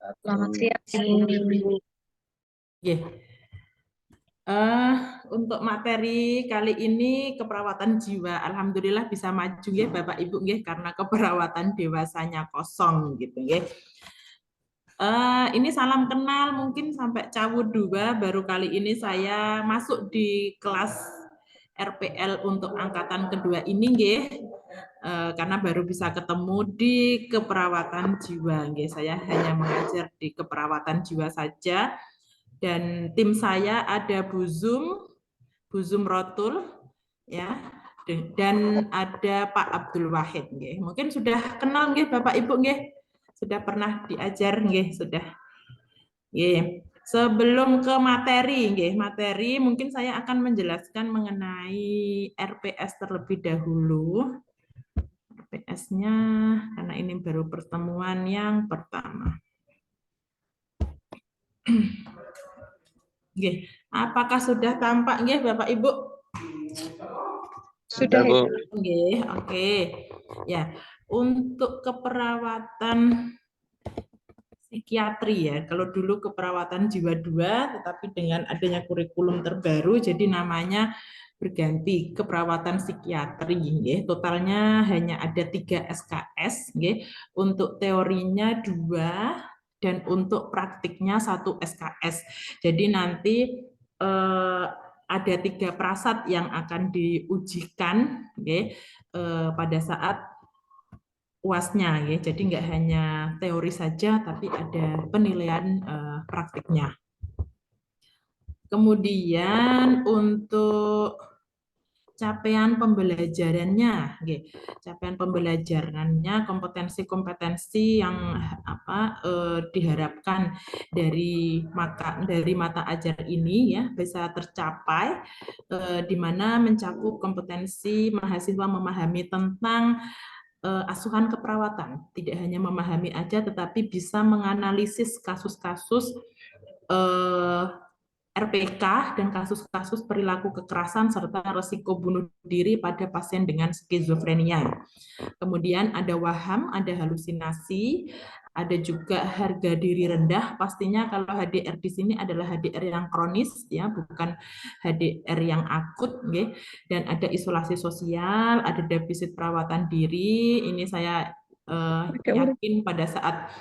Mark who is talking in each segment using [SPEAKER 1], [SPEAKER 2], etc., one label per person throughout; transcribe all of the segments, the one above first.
[SPEAKER 1] Selamat siang.
[SPEAKER 2] Nggih. Untuk materi kali ini keperawatan jiwa, alhamdulillah bisa maju ya Bapak Ibu nggih karena keperawatan dewasanya kosong gitu nggih. Ini salam kenal mungkin sampai Cawud 2 baru kali ini saya masuk di kelas RPL untuk angkatan kedua ini nggih. Karena baru bisa ketemu di keperawatan jiwa nggih. Saya hanya mengajar di keperawatan jiwa saja. Dan tim saya ada Bu Zum Rotul, ya, dan ada Pak Abdul Wahid, nggih. Mungkin sudah kenal nggih Bapak Ibu nggih, sudah pernah diajar nggih, sudah. Nggih. Sebelum ke materi, nggih, materi mungkin saya akan menjelaskan mengenai RPS terlebih dahulu. RPS-nya karena ini baru pertemuan yang pertama. Nggih, apakah sudah tampak nggih Bapak Ibu?
[SPEAKER 1] Sudah, Bu.
[SPEAKER 2] Nggih, oke. Ya, untuk keperawatan psikiatri ya. Kalau dulu keperawatan jiwa 2, tetapi dengan adanya kurikulum terbaru jadi namanya berganti keperawatan psikiatri nggih. Totalnya hanya ada 3 SKS nggih. Untuk teorinya 2 dan untuk praktiknya 1 SKS. Jadi nanti ada 3 prasat yang akan diujikan nggih, pada saat UASnya ya. Jadi nggak hanya teori saja tapi ada penilaian praktiknya. Kemudian untuk capaian pembelajarannya, capaian pembelajarannya, kompetensi-kompetensi yang diharapkan dari mata ajar ini ya bisa tercapai, di mana mencakup kompetensi mahasiswa memahami tentang asuhan keperawatan, tidak hanya memahami aja, tetapi bisa menganalisis kasus-kasus RPK dan kasus-kasus perilaku kekerasan serta risiko bunuh diri pada pasien dengan skizofrenia. Kemudian ada waham, ada halusinasi, ada juga harga diri rendah. Pastinya kalau HDR di sini adalah HDR yang kronis ya, bukan HDR yang akut, nggih. Dan ada isolasi sosial, ada defisit perawatan diri. Ini saya yakin pada saat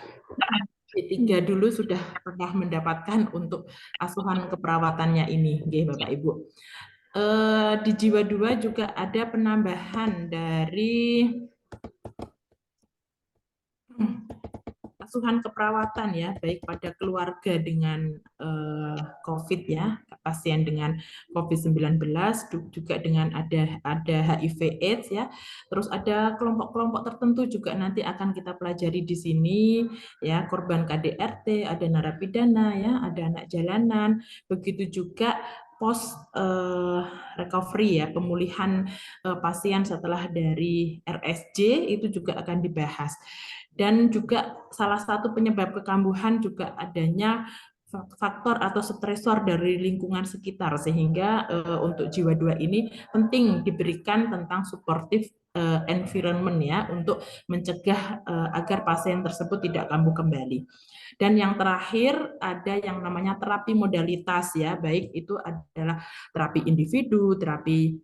[SPEAKER 2] D3 dulu sudah pernah mendapatkan untuk asuhan keperawatannya ini, nggih Bapak Ibu. Di jiwa 2 juga ada penambahan dari asuhan keperawatan ya, baik pada keluarga dengan COVID ya, pasien dengan COVID-19, juga dengan ada HIV/AIDS ya. Terus ada kelompok-kelompok tertentu juga nanti akan kita pelajari di sini ya, korban KDRT, ada narapidana ya, ada anak jalanan, begitu juga post recovery ya, pemulihan pasien setelah dari RSJ itu juga akan dibahas. Dan juga salah satu penyebab kekambuhan juga adanya faktor atau stresor dari lingkungan sekitar, sehingga untuk jiwa 2 ini penting diberikan tentang supportive environment ya, untuk mencegah agar pasien tersebut tidak kambuh kembali. Dan yang terakhir ada yang namanya terapi modalitas ya, baik itu adalah terapi individu, terapi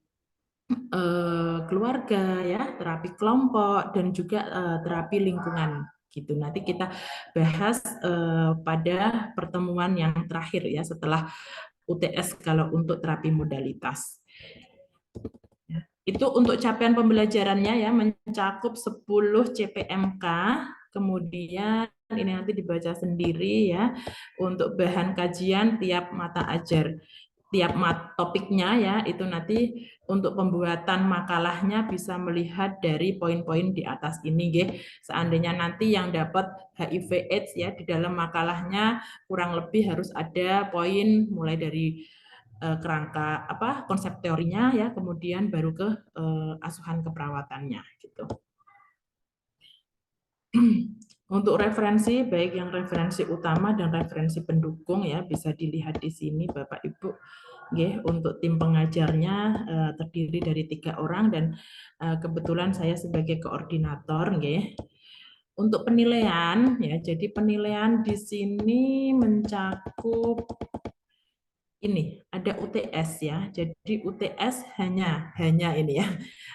[SPEAKER 2] keluarga ya, terapi kelompok dan juga terapi lingkungan gitu. Nanti kita bahas pada pertemuan yang terakhir ya setelah UTS kalau untuk terapi modalitas. Itu untuk capaian pembelajarannya ya, mencakup 10 CPMK, kemudian ini nanti dibaca sendiri ya, untuk bahan kajian tiap mata ajar, tiap topiknya ya, itu nanti untuk pembuatan makalahnya bisa melihat dari poin-poin di atas ini, nggih. Seandainya nanti yang dapat HIV/AIDS ya di dalam makalahnya kurang lebih harus ada poin mulai dari kerangka konsep teorinya ya, kemudian baru ke asuhan keperawatannya gitu. Untuk referensi, baik yang referensi utama dan referensi pendukung ya, bisa dilihat di sini Bapak Ibu. Untuk tim pengajarnya terdiri dari 3 orang dan kebetulan saya sebagai koordinator. Untuk penilaian ya, jadi penilaian di sini mencakup ini ada UTS ya. Jadi UTS hanya ini ya.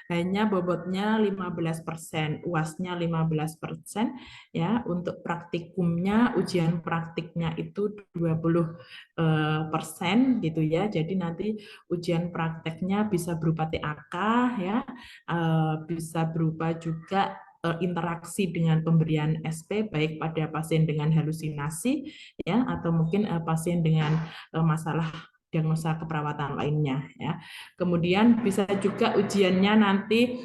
[SPEAKER 2] Hanya bobotnya 15%, UASnya 15% ya. Untuk praktikumnya ujian praktiknya itu 20% gitu ya. Jadi nanti ujian prakteknya bisa berupa TAK ya. Bisa berupa juga interaksi dengan pemberian SP baik pada pasien dengan halusinasi ya atau mungkin pasien dengan masalah diagnosa keperawatan lainnya ya. Kemudian bisa juga ujiannya nanti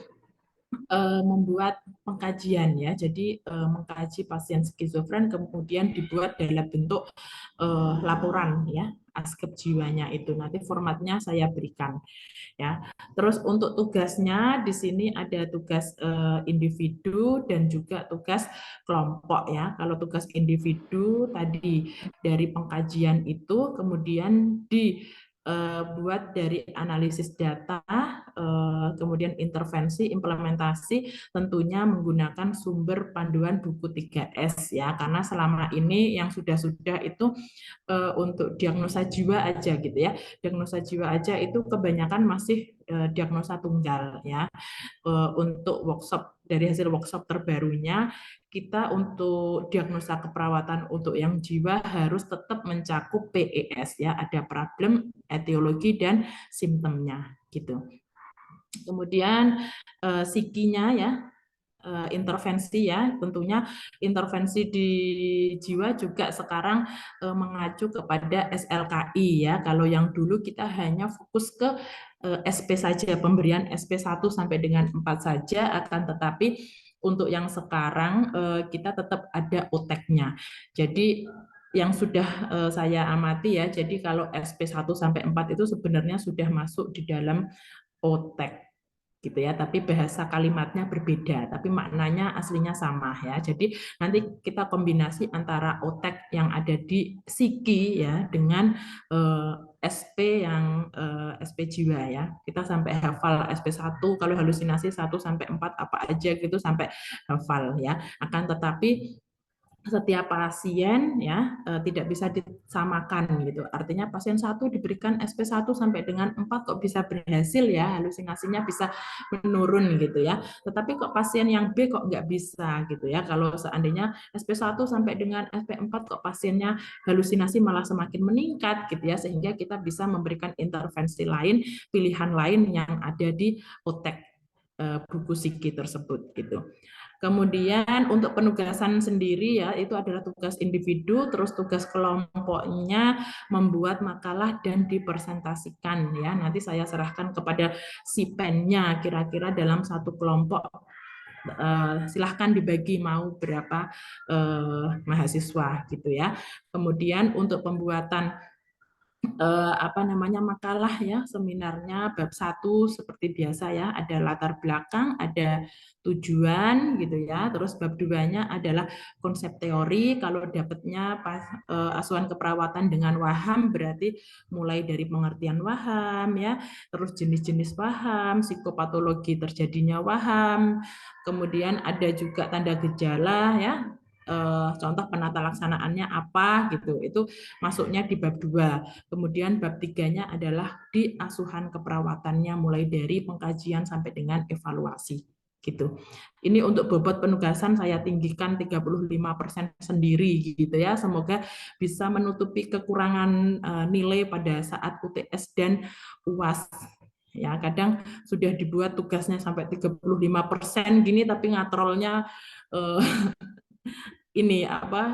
[SPEAKER 2] membuat pengkajian ya. Jadi mengkaji pasien skizofren kemudian dibuat dalam bentuk laporan ya askep jiwanya itu. Nanti formatnya saya berikan ya. Terus untuk tugasnya di sini ada tugas individu dan juga tugas kelompok ya. Kalau tugas individu tadi dari pengkajian itu kemudian dibuat dari analisis data, kemudian intervensi, implementasi, tentunya menggunakan sumber panduan buku 3S ya. Karena selama ini yang sudah-sudah itu untuk diagnosa jiwa aja gitu ya. Diagnosa jiwa aja itu kebanyakan masih diagnosa tunggal ya. Untuk workshop dari hasil workshop terbarunya kita untuk diagnosa keperawatan untuk yang jiwa harus tetap mencakup PES ya, ada problem, etiologi dan simptomnya gitu. Kemudian psikinya ya, intervensi ya, tentunya intervensi di jiwa juga sekarang mengacu kepada SLKI ya. Kalau yang dulu kita hanya fokus ke SP saja, pemberian SP1 sampai dengan 4 saja, akan tetapi untuk yang sekarang kita tetap ada OTEK-nya. Jadi yang sudah saya amati ya, jadi kalau SP1 sampai 4 itu sebenarnya sudah masuk di dalam OTEK gitu ya, tapi bahasa kalimatnya berbeda, tapi maknanya aslinya sama ya. Jadi nanti kita kombinasi antara otek yang ada di psiki ya dengan SP yang SP jiwa ya. Kita sampai hafal SP1, kalau halusinasi 1 sampai 4 apa aja gitu sampai hafal ya. Akan tetapi setiap pasien ya tidak bisa disamakan gitu. Artinya pasien 1 diberikan SP1 sampai dengan 4 kok bisa berhasil ya, halusinasinya bisa menurun gitu ya. Tetapi kok pasien yang B kok nggak bisa gitu ya. Kalau seandainya SP1 sampai dengan SP4 kok pasiennya halusinasi malah semakin meningkat gitu ya, sehingga kita bisa memberikan intervensi lain, pilihan lain yang ada di otek buku psiki tersebut gitu. Kemudian untuk penugasan sendiri ya itu adalah tugas individu, terus tugas kelompoknya membuat makalah dan dipresentasikan ya. Nanti saya serahkan kepada si pennya kira-kira dalam satu kelompok silahkan dibagi mau berapa mahasiswa gitu ya. Kemudian untuk pembuatan makalah ya, seminarnya bab 1 seperti biasa ya, ada latar belakang, ada tujuan gitu ya. Terus bab 2-nya adalah konsep teori. Kalau dapatnya asuhan keperawatan dengan waham berarti mulai dari pengertian waham ya, terus jenis-jenis waham, psikopatologi terjadinya waham, kemudian ada juga tanda gejala ya. Contoh penata laksanaannya apa gitu. Itu masuknya di bab 2. Kemudian bab 3-nya adalah di asuhan keperawatannya mulai dari pengkajian sampai dengan evaluasi gitu. Ini untuk bobot penugasan saya tinggikan 35% sendiri gitu ya. Semoga bisa menutupi kekurangan nilai pada saat UTS dan UAS. Ya, kadang sudah dibuat tugasnya sampai 35% gini tapi ngatrolnya ini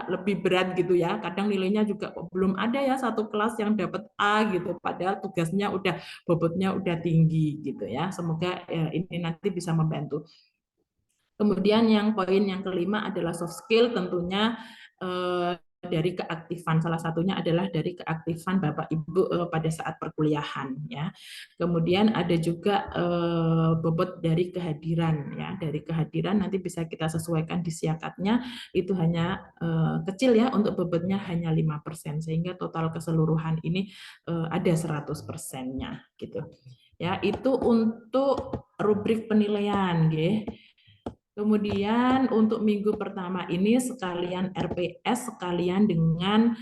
[SPEAKER 2] lebih berat gitu ya. Kadang nilainya juga belum ada ya satu kelas yang dapat A gitu. Padahal tugasnya udah bobotnya udah tinggi gitu ya. Semoga ini nanti bisa membantu. Kemudian yang poin yang kelima adalah soft skill, tentunya dari keaktifan, salah satunya adalah dari keaktifan Bapak Ibu pada saat perkuliahan ya. Kemudian ada juga bobot dari kehadiran ya, dari kehadiran nanti bisa kita sesuaikan di siakatnya, itu hanya kecil ya, untuk bobotnya hanya 5%, sehingga total keseluruhan ini ada 100%-nya gitu. Ya, itu untuk rubrik penilaian nggih. Kemudian untuk minggu pertama ini sekalian RPS sekalian dengan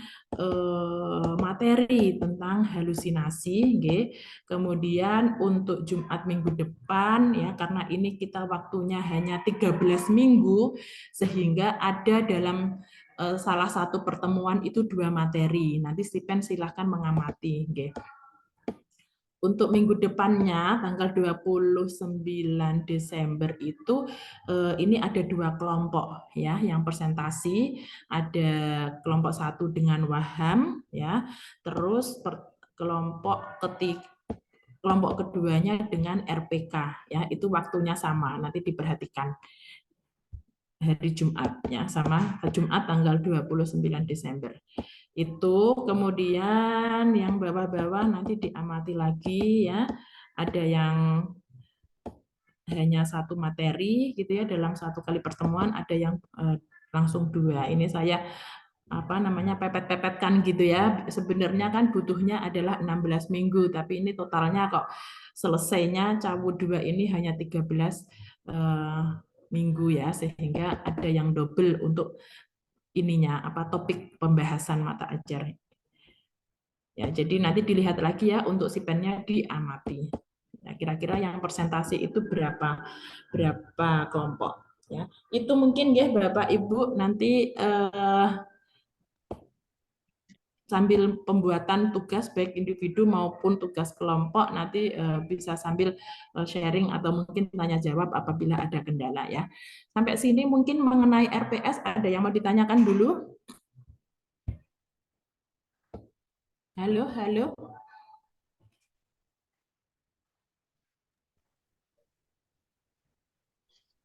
[SPEAKER 2] materi tentang halusinasi, nggih. Kemudian untuk Jumat minggu depan ya karena ini kita waktunya hanya 13 minggu sehingga ada dalam salah satu pertemuan itu 2 materi. Nanti Stipen silahkan mengamati, nggih. Untuk minggu depannya, tanggal 29 Desember itu, ini ada 2 kelompok ya, yang presentasi, ada kelompok 1 dengan Waham ya, terus kelompok keduanya dengan RPK ya, itu waktunya sama, nanti diperhatikan hari Jumat ya, sama Jumat tanggal 29 Desember. Itu kemudian yang bawah-bawah nanti diamati lagi ya. Ada yang hanya satu materi gitu ya dalam satu kali pertemuan, ada yang langsung 2. Ini saya pepet-pepetkan gitu ya. Sebenarnya kan butuhnya adalah 16 minggu, tapi ini totalnya kok selesainya cawu 2 ini hanya 13 minggu ya, sehingga ada yang double untuk ininya topik pembahasan mata ajar. Ya, jadi nanti dilihat lagi ya untuk sipennya diamati. Ya, kira-kira yang presentasi itu berapa kelompok ya. Itu mungkin ya Bapak Ibu nanti sambil pembuatan tugas baik individu maupun tugas kelompok nanti bisa sambil sharing atau mungkin tanya jawab apabila ada kendala ya. Sampai sini mungkin mengenai RPS ada yang mau ditanyakan dulu? Halo, halo.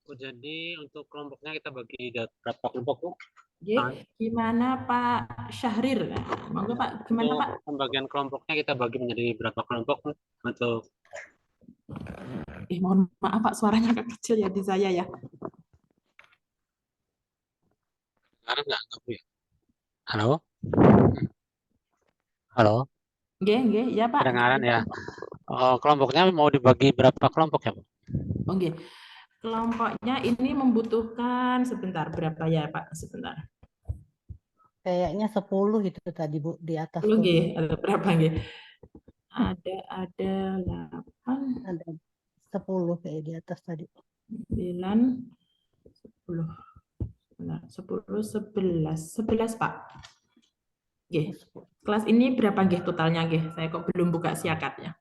[SPEAKER 3] Oh, jadi untuk kelompoknya kita bagi berapa kelompok, Bu?
[SPEAKER 2] Gimana Pak Syahrir? Monggo Pak, gimana
[SPEAKER 3] Untuk
[SPEAKER 2] Pak?
[SPEAKER 3] pembagian kelompoknya kita bagi menjadi berapa kelompok, Bu? Untuk
[SPEAKER 2] mohon maaf Pak, suaranya agak kecil ya di saya ya.
[SPEAKER 3] sekarang nggak, Bu ya? Halo? Halo?
[SPEAKER 2] Nggih, ya Pak.
[SPEAKER 3] Kedengaran ya? Oh, kelompoknya mau dibagi berapa kelompok ya, Bu?
[SPEAKER 2] Oke. Kelompoknya ini membutuhkan sebentar berapa ya Pak? Sebentar.
[SPEAKER 1] Kayaknya 10 gitu tadi Bu di atas
[SPEAKER 2] 10
[SPEAKER 1] tuh.
[SPEAKER 2] nggih, atau berapa nggih? Ada 8,
[SPEAKER 1] Ada 10 kayak di atas tadi.
[SPEAKER 2] 9, 10. Benar, 10, 11 Pak. Nggih. Kelas ini berapa nggih totalnya nggih? Saya kok belum buka siakatnya.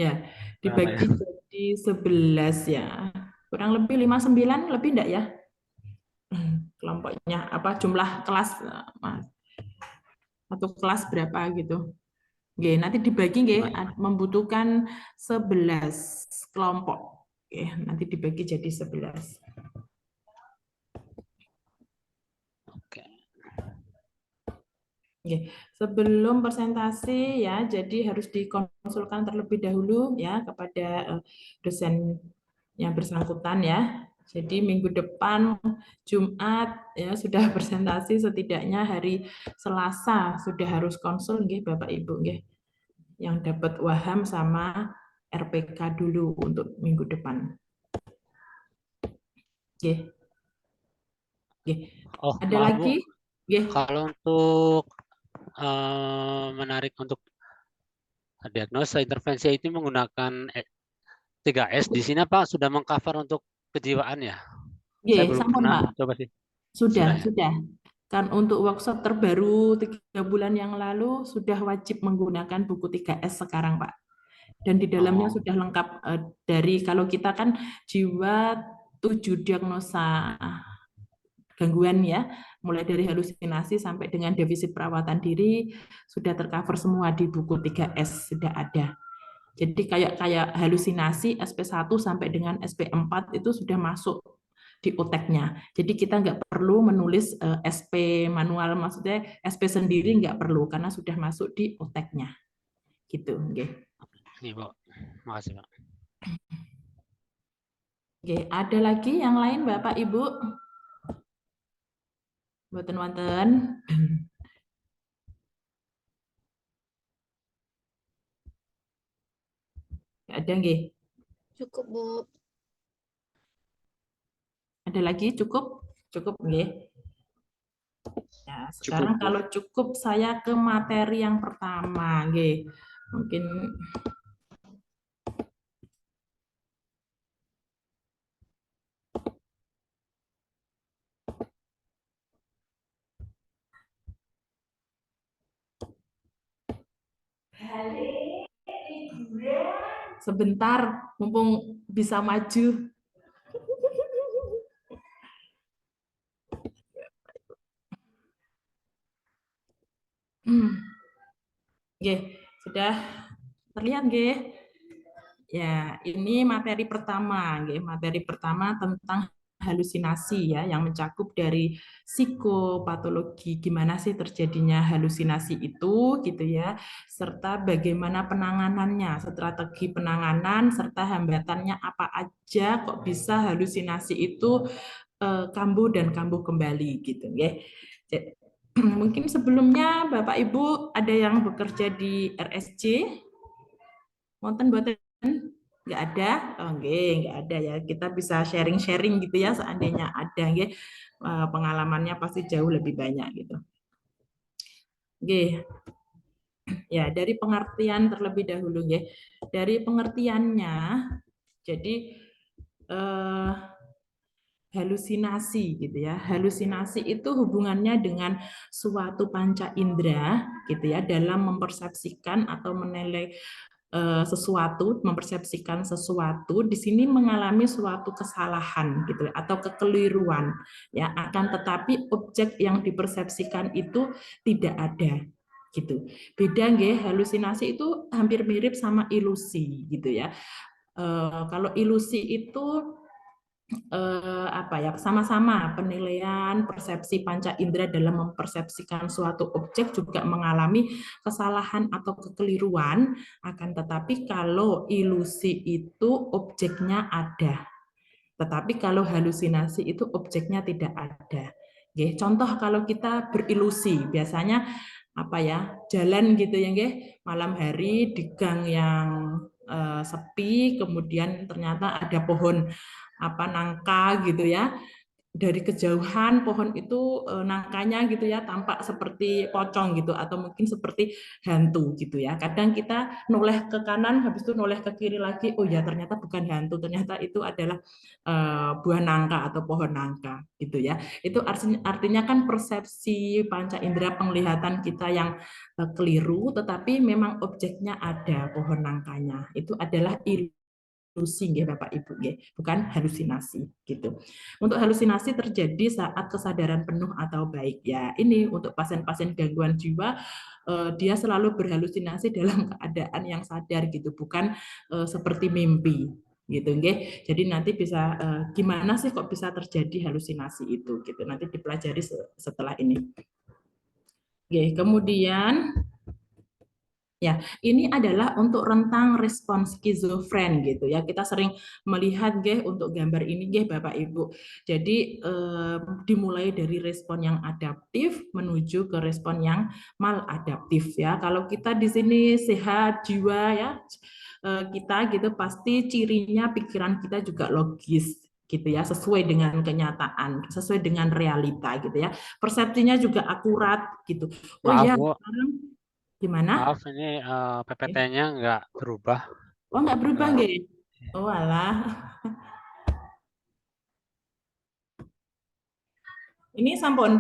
[SPEAKER 2] Ya, dibagi jadi 11 ya. Kurang lebih 59 lebih enggak ya? Kelompoknya jumlah kelas satu kelas berapa gitu. Oke, nanti dibagi nggih membutuhkan 11 kelompok. Oke, nanti dibagi jadi 11.
[SPEAKER 3] Oke.
[SPEAKER 2] Oke, sebelum presentasi ya, jadi harus dikonsulkan terlebih dahulu ya kepada dosen yang bersangkutan ya. Jadi minggu depan Jumat ya sudah presentasi, setidaknya hari Selasa sudah harus konsul nggih Bapak Ibu nggih. Yang dapat Waham sama RPK dulu untuk minggu depan. Nggih. Nggih.
[SPEAKER 3] Oh,
[SPEAKER 2] Ada
[SPEAKER 3] maaf,
[SPEAKER 2] lagi?
[SPEAKER 3] Bu.
[SPEAKER 2] Nggih.
[SPEAKER 3] Kalau untuk menarik untuk diagnosa intervensi itu menggunakan 3S di sini Pak sudah mengcover untuk kejiwaan ya? Saya
[SPEAKER 2] Nggih,
[SPEAKER 3] belum
[SPEAKER 2] sampun
[SPEAKER 3] pernah
[SPEAKER 2] Pak.
[SPEAKER 3] coba sih.
[SPEAKER 2] Sudah,
[SPEAKER 3] Sudah ya?
[SPEAKER 2] sudah. Kan untuk workshop terbaru 3 bulan yang lalu sudah wajib menggunakan buku 3S sekarang, Pak. Dan di dalamnya sudah lengkap dari kalau kita kan jiwa 7 diagnosa gangguan ya, mulai dari halusinasi sampai dengan defisit perawatan diri sudah tercover semua di buku 3S sudah ada. Jadi kayak halusinasi SP1 sampai dengan SP4 itu sudah masuk di oteknya. Jadi kita nggak perlu menulis SP manual, maksudnya SP sendiri nggak perlu karena sudah masuk di oteknya. Gitu, nggih.
[SPEAKER 3] Nih, Bu. Makasih, Pak.
[SPEAKER 2] Oke, ada lagi yang lain Bapak Ibu? Mboten wonten. Ada nggih?
[SPEAKER 4] Cukup, Bu.
[SPEAKER 2] Ada lagi cukup? Cukup nggih. Ya, sekarang kalau cukup saya ke materi yang pertama nggih. Mungkin sebentar, mumpung bisa maju. Oke, sudah terlihat nggih? Ya, ini materi pertama, nggih. Materi pertama tentang halusinasi ya, yang mencakup dari psikopatologi, gimana sih terjadinya halusinasi itu gitu ya, serta bagaimana penanganannya, strategi penanganan serta hambatannya apa aja kok bisa halusinasi itu kambuh dan kambuh kembali gitu ya. Mungkin sebelumnya Bapak Ibu ada yang bekerja di RSC? Wonten buatan nggak ada? Oh, nggak ada ya. Kita bisa sharing-sharing gitu ya seandainya ada nggih. Pengalamannya pasti jauh lebih banyak gitu. Nggih. Ya, dari pengertian terlebih dahulu nggih. Dari pengertiannya jadi halusinasi gitu ya. Halusinasi itu hubungannya dengan suatu panca indera gitu ya dalam mempersepsikan atau menilai sesuatu, mempersepsikan sesuatu, di sini mengalami suatu kesalahan gitu atau kekeliruan ya, akan tetapi objek yang dipersepsikan itu tidak ada gitu. Beda nggih, halusinasi itu hampir mirip sama ilusi gitu ya. Kalau ilusi itu apa ya, sama-sama penilaian persepsi panca indera dalam mempersepsikan suatu objek juga mengalami kesalahan atau kekeliruan, akan tetapi kalau ilusi itu objeknya ada, tetapi kalau halusinasi itu objeknya tidak ada. Oke, contoh kalau kita berilusi biasanya apa ya, jalan gitu ya nggih, malam hari di gang yang sepi, kemudian ternyata ada pohon apa nangka gitu ya, dari kejauhan pohon itu nangkanya gitu ya tampak seperti pocong gitu atau mungkin seperti hantu gitu ya. Kadang kita noleh ke kanan habis itu noleh ke kiri lagi, oh ya ternyata bukan hantu, ternyata itu adalah buah nangka atau pohon nangka gitu ya. Itu artinya kan persepsi panca indera penglihatan kita yang keliru, tetapi memang objeknya ada, pohon nangkanya. Itu adalah ilusi nggih Bapak Ibu nggih, bukan halusinasi gitu. Untuk halusinasi terjadi saat kesadaran penuh atau baik ya. Ini untuk pasien-pasien gangguan jiwa dia selalu berhalusinasi dalam keadaan yang sadar gitu, bukan seperti mimpi gitu nggih. Jadi nanti bisa gimana sih kok bisa terjadi halusinasi itu gitu. Nanti dipelajari setelah ini. Oke, kemudian ya, ini adalah untuk rentang respon skizofren gitu ya. Kita sering melihat nggih untuk gambar ini nggih Bapak Ibu. Jadi dimulai dari respon yang adaptif menuju ke respon yang maladaptif ya. Kalau kita di sini sehat jiwa ya, kita gitu pasti cirinya pikiran kita juga logis gitu ya, sesuai dengan kenyataan, sesuai dengan realita gitu ya. Persepsinya juga akurat gitu. Oh
[SPEAKER 3] Maaf
[SPEAKER 2] ya,
[SPEAKER 3] Bu,
[SPEAKER 2] sekarang gimana?
[SPEAKER 3] maaf ini PPT-nya nggak berubah.
[SPEAKER 2] Oh, nggak berubah,
[SPEAKER 3] Nggak.
[SPEAKER 2] nggih? Oh, alah. Ini sampun.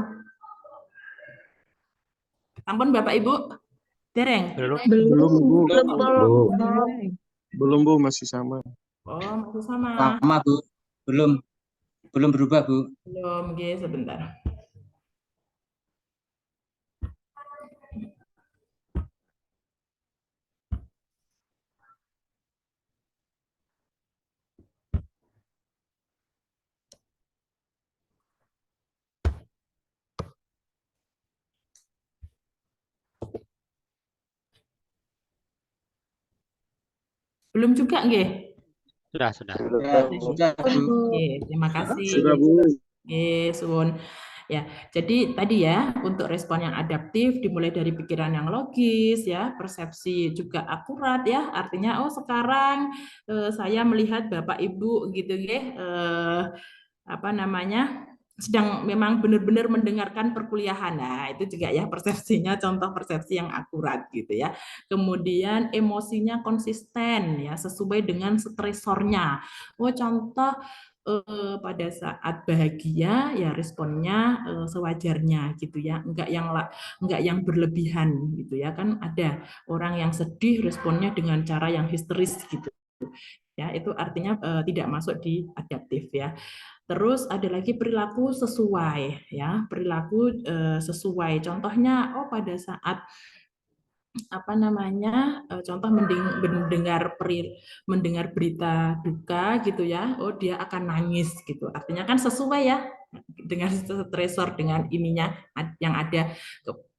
[SPEAKER 2] Sampun Bapak Ibu. Dereng.
[SPEAKER 3] Belum.
[SPEAKER 4] Belum, Bu.
[SPEAKER 1] Belum.
[SPEAKER 4] Belum, Bu, masih sama.
[SPEAKER 2] Oh, masih sama.
[SPEAKER 5] Sama, Bu. Belum berubah, Bu.
[SPEAKER 2] Belum, nggih, sebentar. Belum juga, nggih?
[SPEAKER 3] Sudah.
[SPEAKER 5] Ya, sudah, Bu.
[SPEAKER 2] Oke, terima kasih.
[SPEAKER 4] Sudah, Bu.
[SPEAKER 2] Oke, suwun. Ya, jadi tadi ya untuk respon yang adaptif dimulai dari pikiran yang logis ya, persepsi juga akurat ya. Artinya oh sekarang saya melihat Bapak Ibu gitu ya, apa namanya, sedang memang benar-benar mendengarkan perkuliahan. Nah, itu juga ya persepsinya, contoh persepsi yang akurat gitu ya. Kemudian emosinya konsisten ya, sesuai dengan stresornya. Oh, contoh pada saat bahagia ya responnya sewajarnya gitu ya, enggak yang berlebihan gitu ya. Kan ada orang yang sedih responnya dengan cara yang histeris gitu. Ya, itu artinya tidak masuk di adaptif ya. Terus ada lagi perilaku sesuai ya, perilaku sesuai. Contohnya pada saat apa namanya, contoh mendengar berita duka gitu ya, dia akan nangis gitu. Artinya kan sesuai ya dengan stresor dengan ininya yang ada.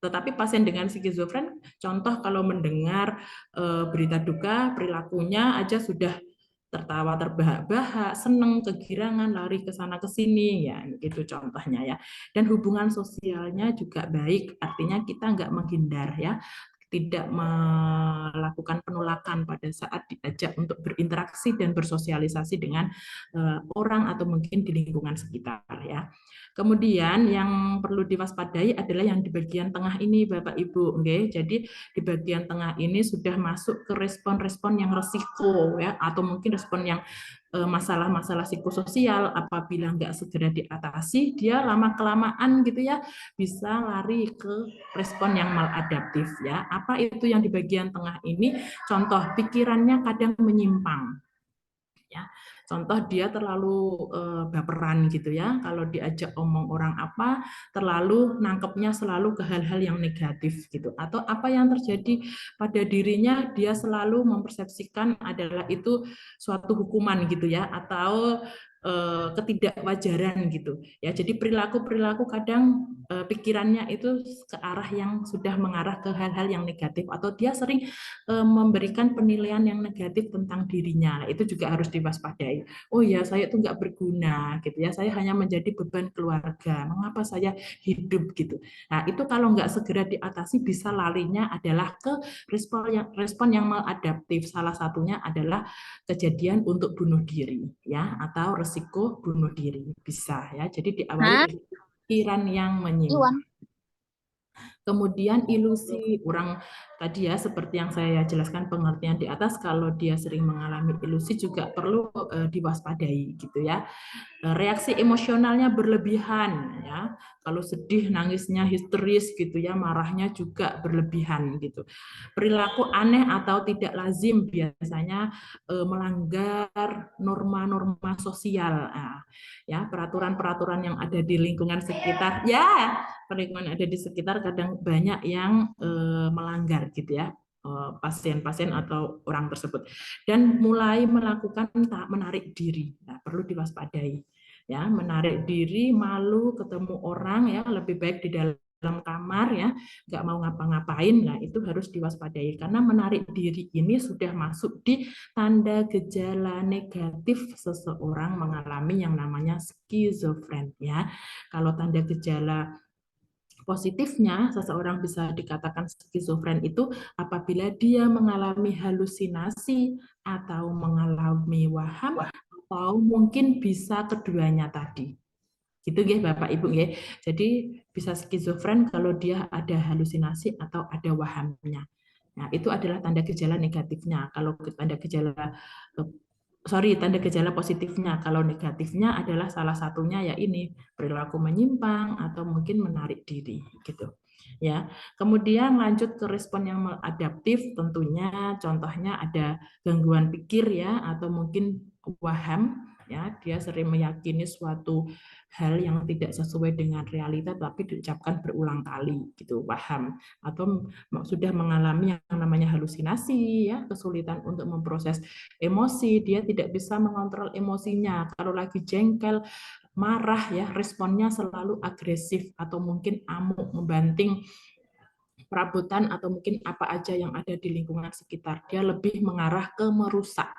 [SPEAKER 2] Tetapi pasien dengan skizofren, contoh kalau mendengar berita duka, perilakunya aja sudah tertawa terbahak-bahak, seneng, kegirangan, lari ke sana ke sini, ya gitu contohnya ya. Dan hubungan sosialnya juga baik, artinya kita nggak menghindar ya, tidak melakukan penolakan pada saat diajak untuk berinteraksi dan bersosialisasi dengan orang atau mungkin di lingkungan sekitar ya. Kemudian yang perlu diwaspadai adalah yang di bagian tengah ini Bapak Ibu, okay? Jadi di bagian tengah ini sudah masuk ke respon-respon yang resiko ya, atau mungkin respon yang masalah-masalah psikososial. Apabila nggak segera diatasi, dia lama-kelamaan gitu ya bisa lari ke respon yang maladaptif ya. Apa itu yang di bagian tengah ini? Contoh, pikirannya kadang menyimpang. Ya, contoh dia terlalu baperan gitu ya, kalau diajak omong orang apa terlalu nangkepnya selalu ke hal-hal yang negatif gitu, atau apa yang terjadi pada dirinya dia selalu mempersepsikan adalah itu suatu hukuman gitu ya, atau ketidakwajaran gitu ya. Jadi perilaku kadang pikirannya itu ke arah yang sudah mengarah ke hal-hal yang negatif, atau dia sering memberikan penilaian yang negatif tentang dirinya. Itu juga harus diwaspadai. Oh ya, saya itu nggak berguna gitu ya, saya hanya menjadi beban keluarga, mengapa saya hidup gitu. Nah, itu kalau nggak segera diatasi bisa larinya adalah ke respon yang maladaptif. Salah satunya adalah kejadian untuk bunuh diri ya, atau resiko bunuh diri bisa ya. Jadi diawali dari pikiran yang menyimpang. Kemudian ilusi, orang tadi ya seperti yang saya jelaskan pengertian di atas, kalau dia sering mengalami ilusi juga perlu diwaspadai gitu ya. Reaksi emosionalnya berlebihan ya, kalau sedih nangisnya histeris gitu ya, marahnya juga berlebihan gitu. Perilaku aneh atau tidak lazim, biasanya melanggar norma-norma sosial ya, peraturan-peraturan yang ada di lingkungan sekitar ya, lingkungan ada di sekitar kadang banyak yang melanggar gitu ya, pasien-pasien atau orang tersebut, dan mulai melakukan menarik diri. Nah, perlu diwaspadai ya, menarik diri, malu ketemu orang ya, lebih baik di dalam kamar ya, nggak mau ngapa-ngapain. Nah, itu harus diwaspadai karena menarik diri ini sudah masuk di tanda gejala negatif seseorang mengalami yang namanya skizofren ya. Kalau tanda gejala positifnya, seseorang bisa dikatakan skizofren itu apabila dia mengalami halusinasi atau mengalami waham, atau mungkin bisa keduanya tadi. Gitu ya Bapak Ibu ya. Jadi bisa skizofren kalau dia ada halusinasi atau ada wahamnya. Nah, itu adalah tanda gejala negatifnya. Kalau tanda gejala positifnya, kalau negatifnya adalah salah satunya ya ini, perilaku menyimpang atau mungkin menarik diri gitu. Ya. Kemudian lanjut ke respon yang maladaptif, tentunya contohnya ada gangguan pikir ya, atau mungkin waham ya, dia sering meyakini suatu hal yang tidak sesuai dengan realita tapi diucapkan berulang kali gitu, waham, atau sudah mengalami yang namanya halusinasi ya, kesulitan untuk memproses emosi, dia tidak bisa mengontrol emosinya, kalau lagi jengkel, marah ya, responnya selalu agresif atau mungkin amuk, membanting perabotan atau mungkin apa aja yang ada di lingkungan sekitar, dia lebih mengarah ke merusak.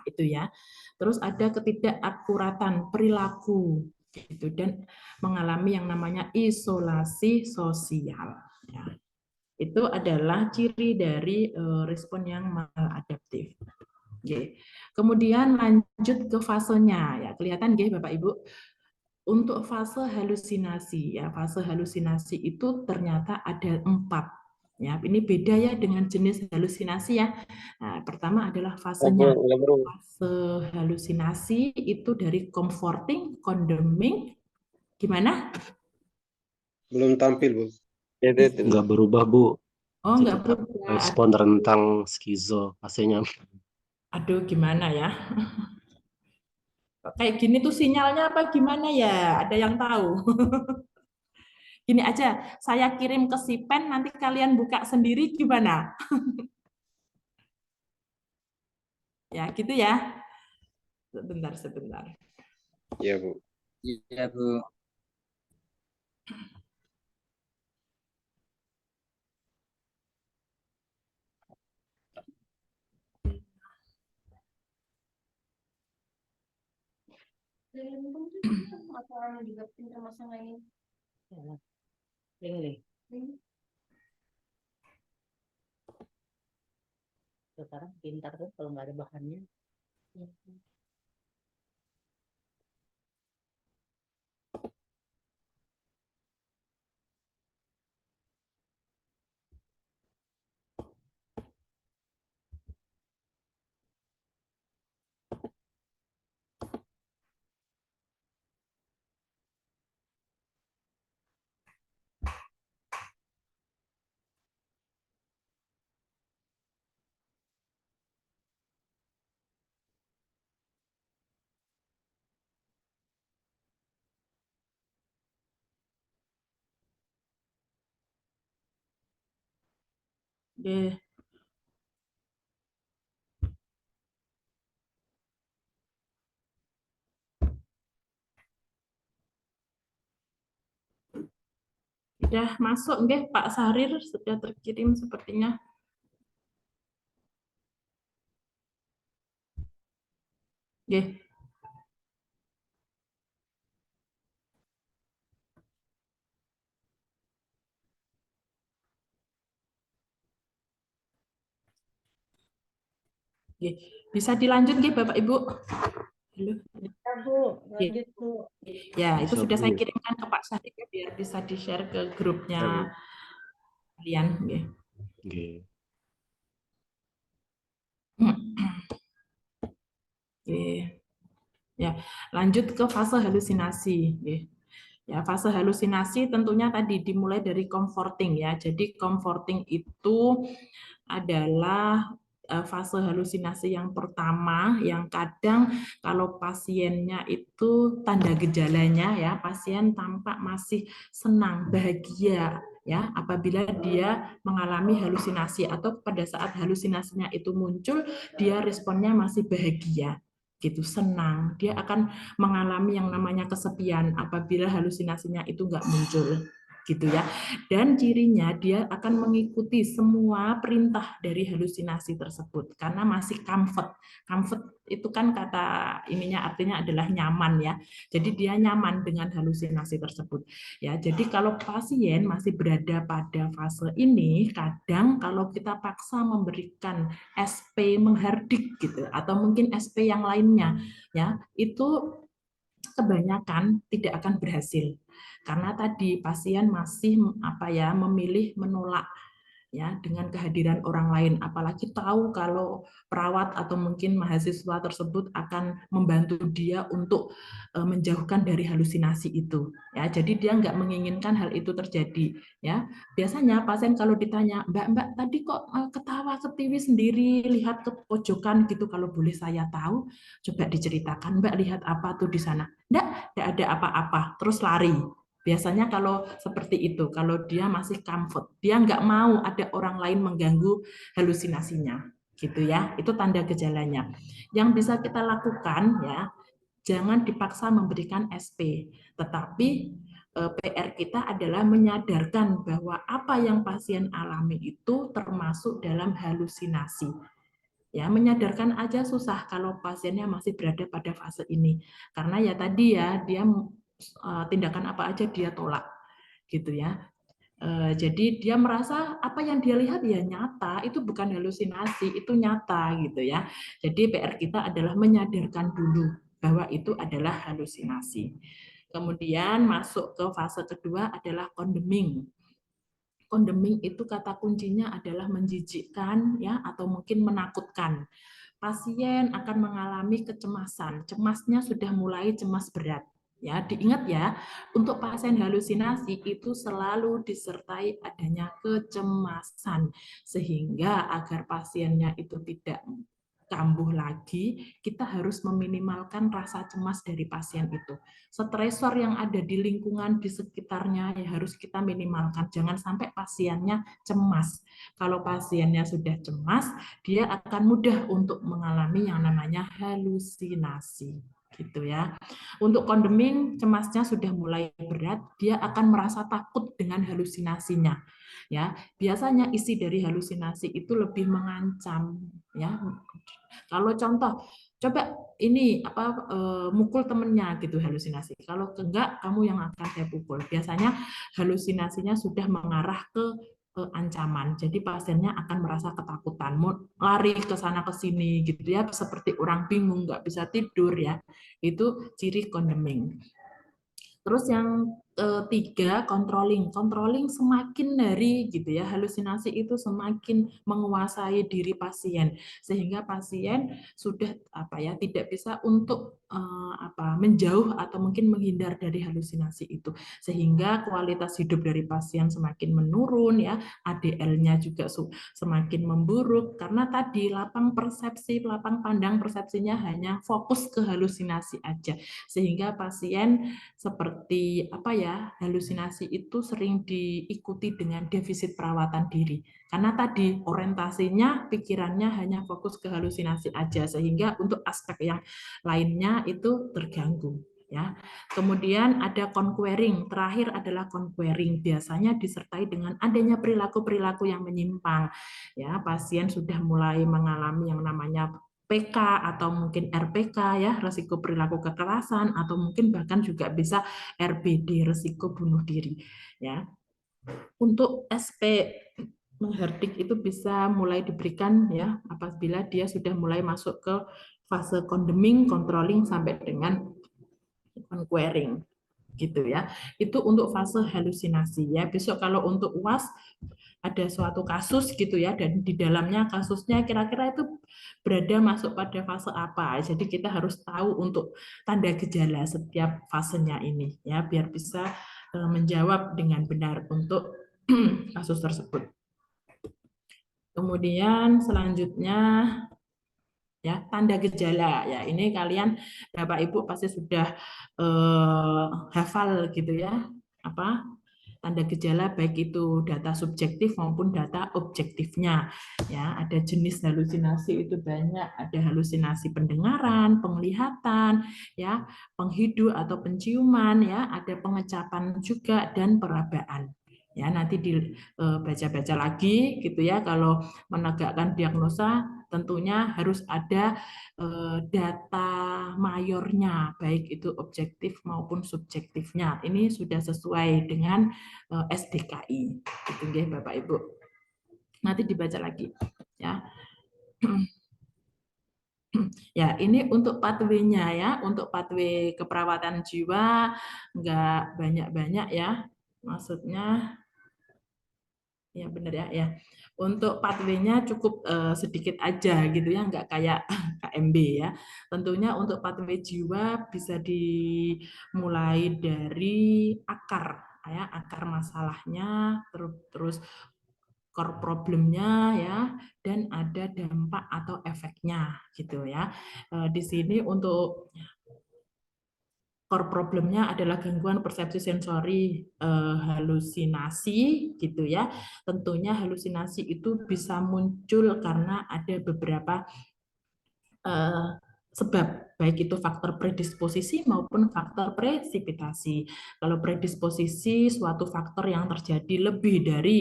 [SPEAKER 2] Itu ya. Terus ada ketidakakuratan perilaku gitu, dan mengalami yang namanya isolasi sosial ya. Itu adalah ciri dari respon yang maladaptif. Oke. Kemudian lanjut ke fasenya ya, kelihatan nggih Bapak Ibu. Untuk fase halusinasi ya, fase halusinasi itu ternyata ada 4 ya. Ini beda ya dengan jenis halusinasi ya. Nah, pertama adalah fasenya. Fase halusinasi itu dari comforting, condemning, gimana?
[SPEAKER 4] Belum tampil, Bu.
[SPEAKER 6] Nggak berubah, Bu.
[SPEAKER 2] Oh,
[SPEAKER 6] Masih
[SPEAKER 2] enggak
[SPEAKER 6] tetap
[SPEAKER 2] berubah.
[SPEAKER 6] respon rentang skizo fasenya.
[SPEAKER 2] Aduh, gimana ya? Kayak gini tuh sinyalnya apa gimana ya? Ada yang tahu? Gini aja, saya kirim ke si pen, nanti kalian buka sendiri gimana? Ya, gitu ya. Sebentar, sebentar.
[SPEAKER 4] Iya, Bu.
[SPEAKER 5] Iya, Bu.
[SPEAKER 1] Ini. Sekarang pintar tuh kalau nggak ada bahannya.
[SPEAKER 2] Oke. Sudah masuk nggih Pak Sarir, sudah terkirim sepertinya. Nggih. Nggih. Bisa dilanjut nggih Bapak Ibu? Halo.
[SPEAKER 1] Ya, Bu, lanjut, Bu.
[SPEAKER 2] Ya, itu
[SPEAKER 6] Bisa,
[SPEAKER 2] sudah
[SPEAKER 6] Bu.
[SPEAKER 2] saya kirimkan ke Pak Sarir ya, biar bisa di-share ke grupnya
[SPEAKER 6] Ya, Bu.
[SPEAKER 2] kalian. Nggih.
[SPEAKER 6] Oke.
[SPEAKER 2] Oke. Ya, lanjut ke fase halusinasi. Nggih. Ya, fase halusinasi tentunya tadi dimulai dari comforting ya. Jadi comforting itu adalah fase halusinasi yang pertama yang kadang kalau pasiennya itu tanda gejalanya ya, pasien tampak masih senang, bahagia ya apabila dia mengalami halusinasi atau pada saat halusinasinya itu muncul dia responnya masih bahagia gitu, senang. Dia akan mengalami yang namanya kesepian apabila halusinasinya itu nggak muncul gitu ya. Dan cirinya dia akan mengikuti semua perintah dari halusinasi tersebut karena masih comfort. Comfort itu kan kata ininya artinya adalah nyaman ya. Jadi dia nyaman dengan halusinasi tersebut. Ya, jadi kalau pasien masih berada pada fase ini, kadang kalau kita paksa memberikan SP menghardik gitu atau mungkin SP yang lainnya ya, itu kebanyakan tidak akan berhasil karena tadi pasien masih memilih menolak ya dengan kehadiran orang lain, apalagi tahu kalau perawat atau mungkin mahasiswa tersebut akan membantu dia untuk menjauhkan dari halusinasi itu ya. Jadi dia nggak menginginkan hal itu terjadi ya. Biasanya pasien kalau ditanya, mbak tadi kok ketawa ketiwi sendiri lihat ke pojokan gitu, kalau boleh saya tahu coba diceritakan mbak lihat apa tuh di sana. Nggak ada apa-apa, terus lari. Biasanya kalau seperti itu, kalau dia masih comfort, dia nggak mau ada orang lain mengganggu halusinasinya, gitu ya. Itu tanda gejalanya. Yang bisa kita lakukan ya, jangan dipaksa memberikan SP, tetapi PR kita adalah menyadarkan bahwa apa yang pasien alami itu termasuk dalam halusinasi. Ya, menyadarkan aja susah kalau pasiennya masih berada pada fase ini. Karena ya tadi ya, dia tindakan apa aja dia tolak gitu ya. Jadi dia merasa apa yang dia lihat ya nyata, itu bukan halusinasi, itu nyata gitu ya. Jadi PR kita adalah menyadarkan dulu bahwa itu adalah halusinasi. Kemudian masuk ke fase kedua adalah condemning. Condemning itu kata kuncinya adalah menjijikkan ya atau mungkin menakutkan. Pasien akan mengalami kecemasan. Cemasnya sudah mulai cemas berat. Ya, diingat ya, untuk pasien halusinasi itu selalu disertai adanya kecemasan sehingga agar pasiennya itu tidak kambuh lagi, kita harus meminimalkan rasa cemas dari pasien itu. Stresor yang ada di lingkungan di sekitarnya ya harus kita minimalkan. Jangan sampai pasiennya cemas. Kalau pasiennya sudah cemas, dia akan mudah untuk mengalami yang namanya halusinasi. Gitu ya. Untuk condemning, cemasnya sudah mulai berat, dia akan merasa takut dengan halusinasinya. Ya, biasanya isi dari halusinasi itu lebih mengancam ya. Kalau contoh, coba ini mukul temennya gitu halusinasi. Kalau enggak, kamu yang akan saya pukul. Biasanya halusinasinya sudah mengarah ke ancaman. Jadi pasiennya akan merasa ketakutan, mau lari ke sana ke sini gitu ya, seperti orang bingung, nggak bisa tidur ya. Itu ciri condemning. Terus yang ketiga, controlling. Controlling semakin dari gitu ya, halusinasi itu semakin menguasai diri pasien sehingga pasien sudah tidak bisa untuk menjauh atau mungkin menghindar dari halusinasi itu. Sehingga kualitas hidup dari pasien semakin menurun ya, ADL-nya juga semakin memburuk karena tadi lapang pandang persepsinya hanya fokus ke halusinasi aja. Sehingga pasien seperti halusinasi itu sering diikuti dengan defisit perawatan diri karena tadi orientasinya pikirannya hanya fokus ke halusinasi aja sehingga untuk aspek yang lainnya itu terganggu ya. Kemudian ada conquering, terakhir adalah conquering, biasanya disertai dengan adanya perilaku-perilaku yang menyimpang ya. Pasien sudah mulai mengalami yang namanya PK atau mungkin RPK ya, risiko perilaku kekerasan, atau mungkin bahkan juga bisa RBD, risiko bunuh diri ya. Untuk SP mengherdik itu bisa mulai diberikan ya apabila dia sudah mulai masuk ke fase condemning, controlling sampai dengan conquering gitu ya. Itu untuk fase halusinasi ya. Besok kalau untuk UAS ada suatu kasus gitu ya, dan di dalamnya kasusnya kira-kira itu berada masuk pada fase apa. Jadi kita harus tahu untuk tanda gejala setiap fasenya ini ya, biar bisa menjawab dengan benar untuk kasus tersebut. Kemudian selanjutnya ya, tanda gejala ya, ini kalian Bapak Ibu pasti sudah hafal gitu ya, tanda gejala baik itu data subjektif maupun data objektifnya ya. Ada jenis halusinasi itu banyak, ada halusinasi pendengaran, penglihatan ya, penghidu atau penciuman ya, ada pengecapan juga dan perabaan ya. Nanti dibaca-baca lagi gitu ya. Kalau menegakkan diagnosa tentunya harus ada data mayornya, baik itu objektif maupun subjektifnya. Ini sudah sesuai dengan SDKI, gitu ya Bapak Ibu. Nanti dibaca lagi, ya. Ya, ini untuk pathway-nya ya, untuk pathway keperawatan jiwa nggak banyak-banyak ya, maksudnya. Ya benar ya. Untuk pathway-nya cukup sedikit aja gitu ya, nggak kayak KMB ya. Tentunya untuk pathway jiwa bisa dimulai dari akar ya, akar masalahnya, terus core problemnya ya, dan ada dampak atau efeknya gitu ya. Di sini untuk core problemnya adalah gangguan persepsi sensori halusinasi gitu ya. Tentunya halusinasi itu bisa muncul karena ada beberapa sebab, baik itu faktor predisposisi maupun faktor presipitasi. Kalau predisposisi suatu faktor yang terjadi lebih dari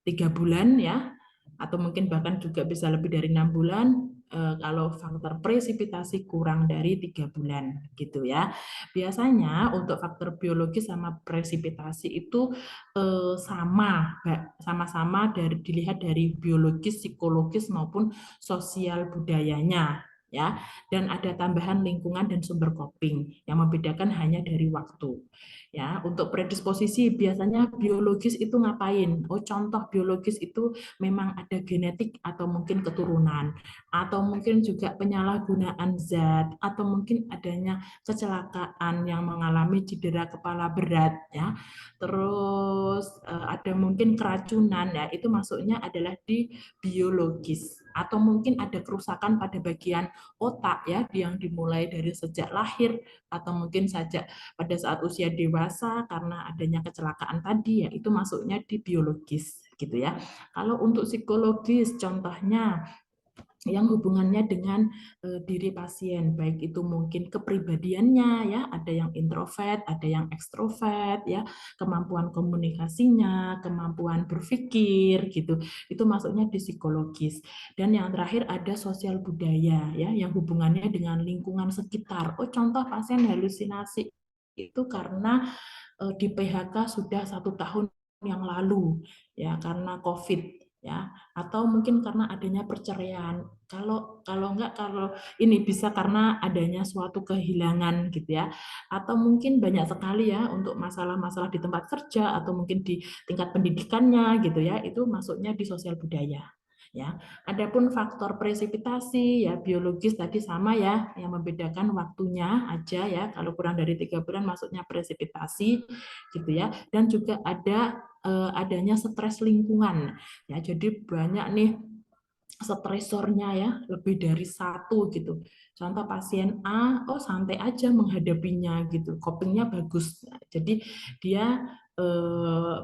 [SPEAKER 2] 3 bulan ya, atau mungkin bahkan juga bisa lebih dari 6 bulan, kalau faktor presipitasi kurang dari 3 bulan gitu ya. Biasanya untuk faktor biologis sama presipitasi itu sama-sama dilihat dari biologis, psikologis maupun sosial budayanya ya. Dan ada tambahan lingkungan dan sumber coping yang membedakan hanya dari waktu. Ya, untuk predisposisi biasanya biologis itu ngapain? Oh, contoh biologis itu memang ada genetik atau mungkin keturunan, atau mungkin juga penyalahgunaan zat, atau mungkin adanya kecelakaan yang mengalami cedera kepala berat ya. Terus ada mungkin keracunan ya, itu masuknya adalah di biologis, atau mungkin ada kerusakan pada bagian otak ya yang dimulai dari sejak lahir atau mungkin saja pada saat usia dewasa karena adanya kecelakaan tadi ya, itu masuknya di biologis gitu ya. Kalau untuk psikologis contohnya yang hubungannya dengan diri pasien, baik itu mungkin kepribadiannya ya, ada yang introvert, ada yang ekstrovert ya, kemampuan komunikasinya, kemampuan berpikir gitu, itu masuknya di psikologis. Dan yang terakhir ada sosial budaya ya, yang hubungannya dengan lingkungan sekitar. Oh, contoh pasien halusinasi itu karena di PHK sudah 1 tahun yang lalu ya, karena COVID ya, atau mungkin karena adanya perceraian. Kalau ini bisa karena adanya suatu kehilangan gitu ya, atau mungkin banyak sekali ya untuk masalah-masalah di tempat kerja atau mungkin di tingkat pendidikannya gitu ya, itu masuknya di sosial budaya. Ya, adapun faktor presipitasi ya biologis tadi sama ya, yang membedakan waktunya aja ya, kalau kurang dari 3 bulan masuknya presipitasi gitu ya, dan juga ada adanya stres lingkungan ya, jadi banyak nih stresornya ya, lebih dari 1 gitu. Contoh pasien A, oh santai aja menghadapinya gitu, copingnya bagus, jadi dia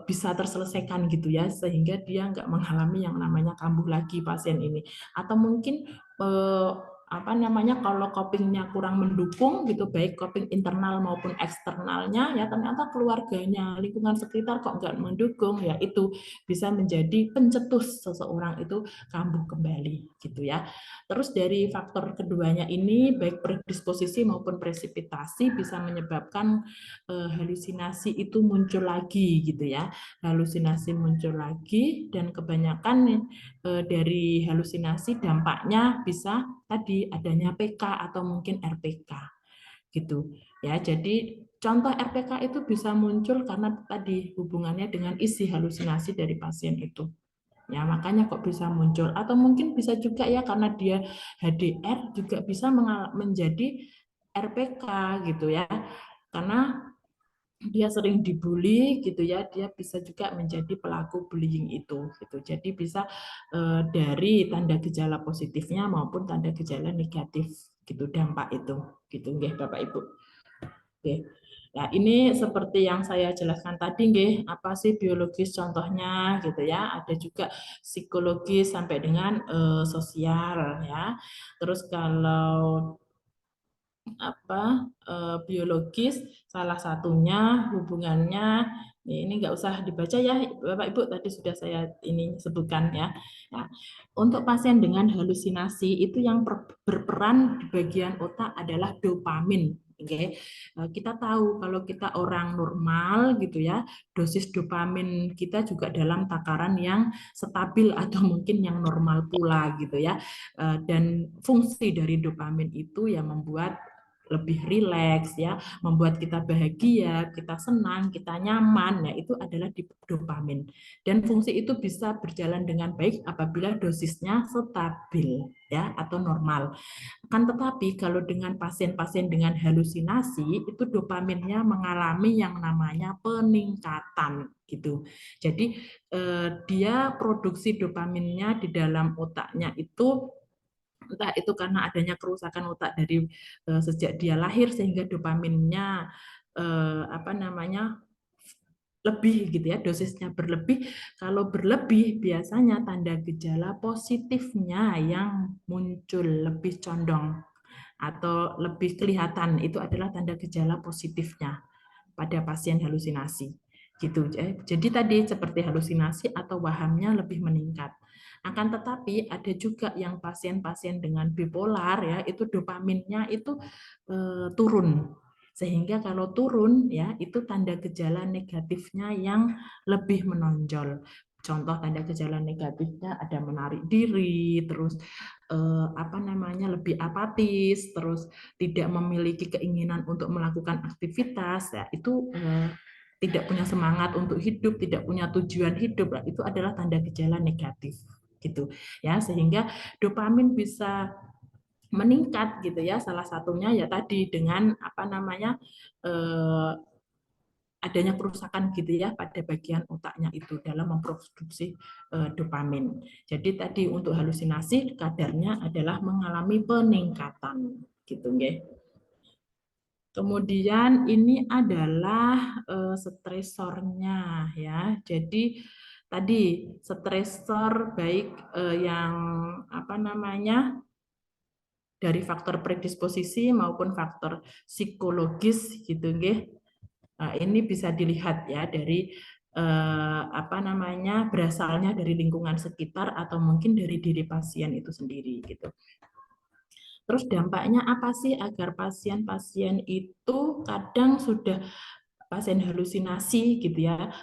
[SPEAKER 2] bisa terselesaikan gitu ya, sehingga dia nggak mengalami yang namanya kambuh lagi pasien ini. Atau mungkin kalau copingnya kurang mendukung gitu, baik coping internal maupun eksternalnya ya, ternyata keluarganya, lingkungan sekitar kok nggak mendukung ya, itu bisa menjadi pencetus seseorang itu kambuh kembali gitu ya. Terus dari faktor keduanya ini baik predisposisi maupun presipitasi bisa menyebabkan halusinasi itu muncul lagi gitu ya. Halusinasi muncul lagi, dan kebanyakan dari halusinasi dampaknya bisa tadi adanya PK atau mungkin RPK gitu ya. Jadi contoh RPK itu bisa muncul karena tadi hubungannya dengan isi halusinasi dari pasien itu. Ya, makanya kok bisa muncul, atau mungkin bisa juga ya karena dia HDR juga bisa menjadi RPK gitu ya. Karena dia sering dibully gitu ya, dia bisa juga menjadi pelaku bullying itu gitu. Jadi bisa dari tanda gejala positifnya maupun tanda gejala negatif gitu, dampak itu gitu nggih Bapak Ibu. Oke. Nah, ini seperti yang saya jelaskan tadi nggih, apa sih biologis contohnya gitu ya. Ada juga psikologis sampai dengan sosial ya. Terus kalau biologis salah satunya hubungannya ini nggak usah dibaca ya Bapak Ibu, tadi sudah saya ini sebutkan ya. Nah, untuk pasien dengan halusinasi itu yang berperan di bagian otak adalah dopamin. Oke. Kita tahu kalau kita orang normal gitu ya, dosis dopamin kita juga dalam takaran yang stabil atau mungkin yang normal pula gitu ya. Dan fungsi dari dopamin itu yang membuat lebih rileks ya, membuat kita bahagia, kita senang, kita nyaman, ya itu adalah di dopamin. Dan fungsi itu bisa berjalan dengan baik apabila dosisnya stabil ya atau normal. Kan tetapi kalau dengan pasien-pasien dengan halusinasi itu dopaminnya mengalami yang namanya peningkatan gitu. Jadi dia produksi dopaminnya di dalam otaknya itu entah itu karena adanya kerusakan otak dari sejak dia lahir sehingga dopaminnya lebih gitu ya, dosisnya berlebih. Kalau berlebih biasanya tanda gejala positifnya yang muncul lebih condong atau lebih kelihatan, itu adalah tanda gejala positifnya pada pasien halusinasi. gitu. Jadi tadi seperti halusinasi atau wahamnya lebih meningkat. Akan tetapi ada juga yang pasien-pasien dengan bipolar ya, itu dopaminnya itu turun. Sehingga kalau turun ya, itu tanda gejala negatifnya yang lebih menonjol. Contoh tanda gejala negatifnya ada menarik diri, terus lebih apatis, terus tidak memiliki keinginan untuk melakukan aktivitas, ya itu tidak punya semangat untuk hidup, tidak punya tujuan hidup, itu adalah tanda gejala negatif gitu ya. Sehingga dopamin bisa meningkat gitu ya, salah satunya ya tadi dengan adanya kerusakan gitu ya pada bagian otaknya itu dalam memproduksi dopamin. Jadi tadi untuk halusinasi kadarnya adalah mengalami peningkatan gitu nggih. Kemudian ini adalah stresornya ya. Jadi tadi stresor baik yang dari faktor predisposisi maupun faktor psikologis gitu nggih. Nah, ini bisa dilihat ya dari berasalnya dari lingkungan sekitar atau mungkin dari diri pasien itu sendiri gitu. Terus dampaknya apa sih agar pasien-pasien itu kadang sudah pasien halusinasi gitu ya.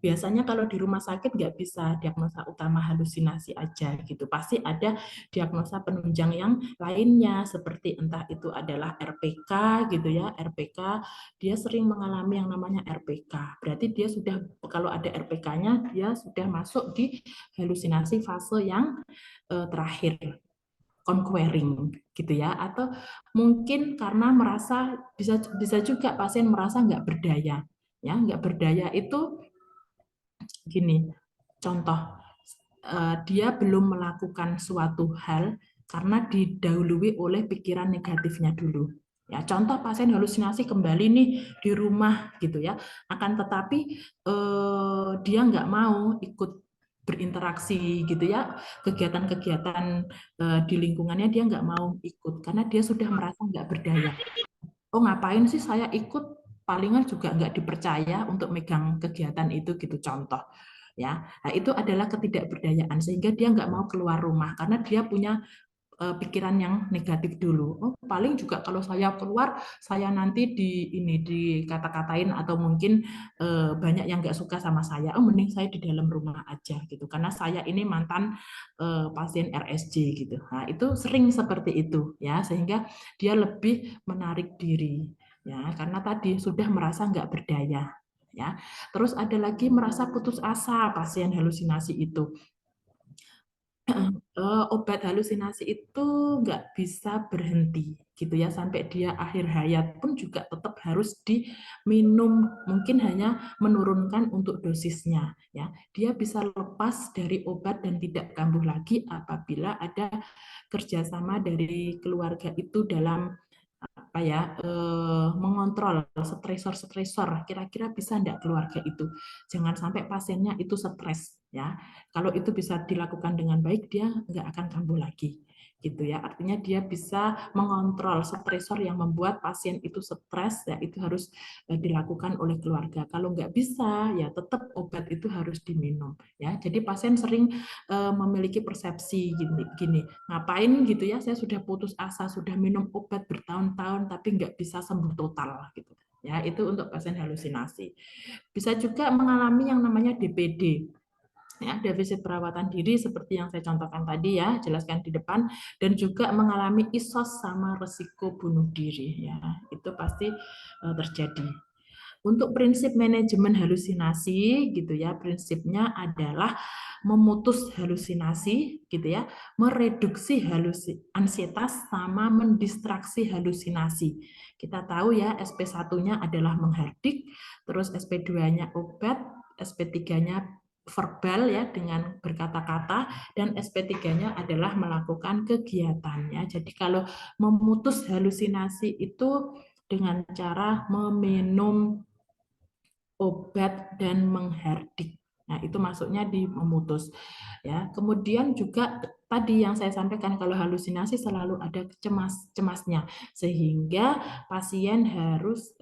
[SPEAKER 2] Biasanya kalau di rumah sakit nggak bisa diagnosa utama halusinasi aja gitu. Pasti ada diagnosa penunjang yang lainnya seperti entah itu adalah RPK gitu ya. RPK dia sering mengalami yang namanya RPK. Berarti dia sudah kalau ada RPK-nya dia sudah masuk di halusinasi fase yang terakhir. Conquering gitu ya, atau mungkin karena merasa bisa juga pasien merasa nggak berdaya ya. Nggak berdaya itu gini, contoh dia belum melakukan suatu hal karena didahului oleh pikiran negatifnya dulu ya. Contoh pasien halusinasi kembali nih di rumah gitu ya, akan tetapi dia nggak mau ikut berinteraksi gitu ya, kegiatan-kegiatan di lingkungannya dia nggak mau ikut karena dia sudah merasa nggak berdaya. Oh ngapain sih saya ikut, palingan juga nggak dipercaya untuk megang kegiatan itu gitu, contoh ya. Nah, itu adalah ketidakberdayaan sehingga dia nggak mau keluar rumah karena dia punya pikiran yang negatif dulu. Oh, paling juga kalau saya keluar, saya nanti dikata-katain atau mungkin banyak yang nggak suka sama saya. Oh, mending saya di dalam rumah aja gitu. Karena saya ini mantan pasien RSJ gitu. Nah, itu sering seperti itu ya, sehingga dia lebih menarik diri ya, karena tadi sudah merasa nggak berdaya ya. Terus ada lagi merasa putus asa pasien halusinasi itu. Obat halusinasi itu nggak bisa berhenti gitu ya, sampai dia akhir hayat pun juga tetap harus diminum, mungkin hanya menurunkan untuk dosisnya ya. Dia bisa lepas dari obat dan tidak kambuh lagi apabila ada kerjasama dari keluarga itu dalam mengontrol stresor kira-kira bisa enggak keluarga itu, jangan sampai pasiennya itu stres ya. Kalau itu bisa dilakukan dengan baik, dia nggak akan kambuh lagi gitu ya. Artinya dia bisa mengontrol stresor yang membuat pasien itu stres ya, itu harus dilakukan oleh keluarga. Kalau nggak bisa ya tetap obat itu harus diminum ya. Jadi pasien sering memiliki persepsi gini, ngapain gitu ya, saya sudah putus asa, sudah minum obat bertahun-tahun tapi nggak bisa sembuh total gitu ya. Itu untuk pasien halusinasi. Bisa juga mengalami yang namanya DPD ya, defisit perawatan diri seperti yang saya contohkan tadi ya, jelaskan di depan, dan juga mengalami ISOS sama resiko bunuh diri ya, itu pasti terjadi. Untuk prinsip manajemen halusinasi gitu ya, prinsipnya adalah memutus halusinasi gitu ya, mereduksi ansietas sama mendistraksi halusinasi. Kita tahu ya, SP1-nya adalah menghardik, terus SP2-nya obat, SP3-nya verbal ya dengan berkata-kata, dan SP3-nya adalah melakukan kegiatannya. Jadi kalau memutus halusinasi itu dengan cara meminum obat dan menghardik. Nah, itu masuknya di memutus. Ya, kemudian juga tadi yang saya sampaikan kalau halusinasi selalu ada cemasnya, sehingga pasien harus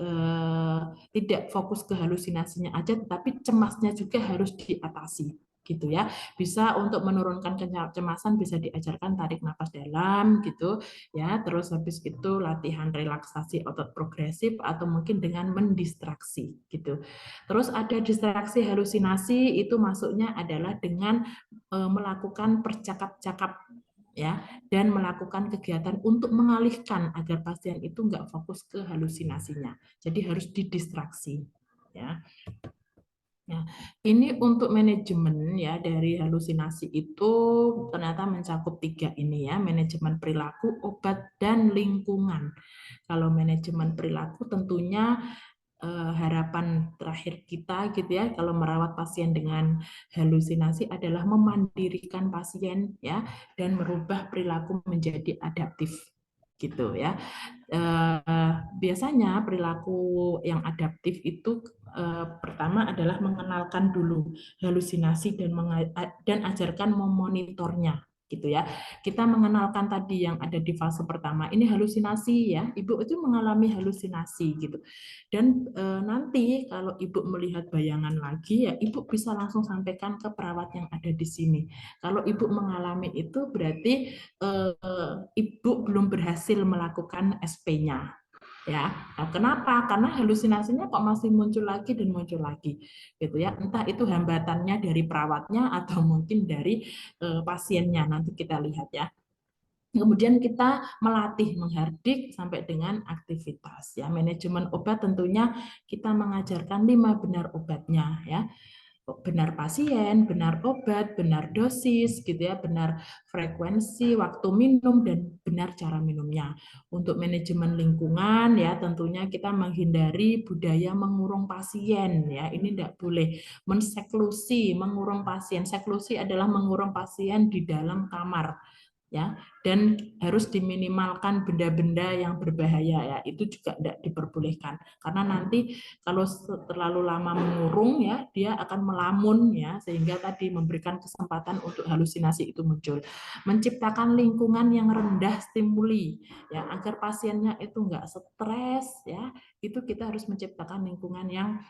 [SPEAKER 2] tidak fokus ke halusinasinya aja, tetapi cemasnya juga harus diatasi. Gitu ya, bisa untuk menurunkan kecemasan bisa diajarkan tarik nafas dalam gitu ya, terus habis itu latihan relaksasi otot progresif atau mungkin dengan mendistraksi gitu. Terus ada distraksi halusinasi, itu masuknya adalah dengan melakukan percakap-cakap ya, dan melakukan kegiatan untuk mengalihkan agar pasien itu nggak fokus ke halusinasinya. Jadi harus didistraksi ya. Nah, ini untuk manajemen ya dari halusinasi itu ternyata mencakup 3 ini ya, manajemen perilaku, obat, dan lingkungan. Kalau manajemen perilaku tentunya harapan terakhir kita gitu ya, kalau merawat pasien dengan halusinasi adalah memandirikan pasien ya, dan merubah perilaku menjadi adaptif gitu ya. Biasanya perilaku yang adaptif itu pertama adalah mengenalkan dulu halusinasi dan ajarkan memonitornya gitu ya. Kita mengenalkan tadi yang ada di fase pertama, ini halusinasi ya, ibu itu mengalami halusinasi gitu. Dan nanti kalau ibu melihat bayangan lagi ya, ibu bisa langsung sampaikan ke perawat yang ada di sini. Kalau ibu mengalami itu berarti ibu belum berhasil melakukan SP-nya. Ya, nah, kenapa? Karena halusinasinya kok masih muncul lagi dan muncul lagi, gitu ya. Entah itu hambatannya dari perawatnya atau mungkin dari pasiennya. Nanti kita lihat ya. Kemudian kita melatih menghardik sampai dengan aktivitas ya. Manajemen obat tentunya kita mengajarkan 5 benar obatnya ya. Benar pasien, benar obat, benar dosis gitu ya, benar frekuensi waktu minum, dan benar cara minumnya. Untuk manajemen lingkungan ya tentunya kita menghindari budaya mengurung pasien ya. Ini tidak boleh menseklusi, mengurung pasien. Seklusi adalah mengurung pasien di dalam kamar ya, dan harus diminimalkan benda-benda yang berbahaya ya, itu juga tidak diperbolehkan karena nanti kalau terlalu lama mengurung ya, dia akan melamun ya, sehingga tadi memberikan kesempatan untuk halusinasi itu muncul. Menciptakan lingkungan yang rendah stimuli ya, agar pasiennya itu enggak stres ya, itu kita harus menciptakan lingkungan yang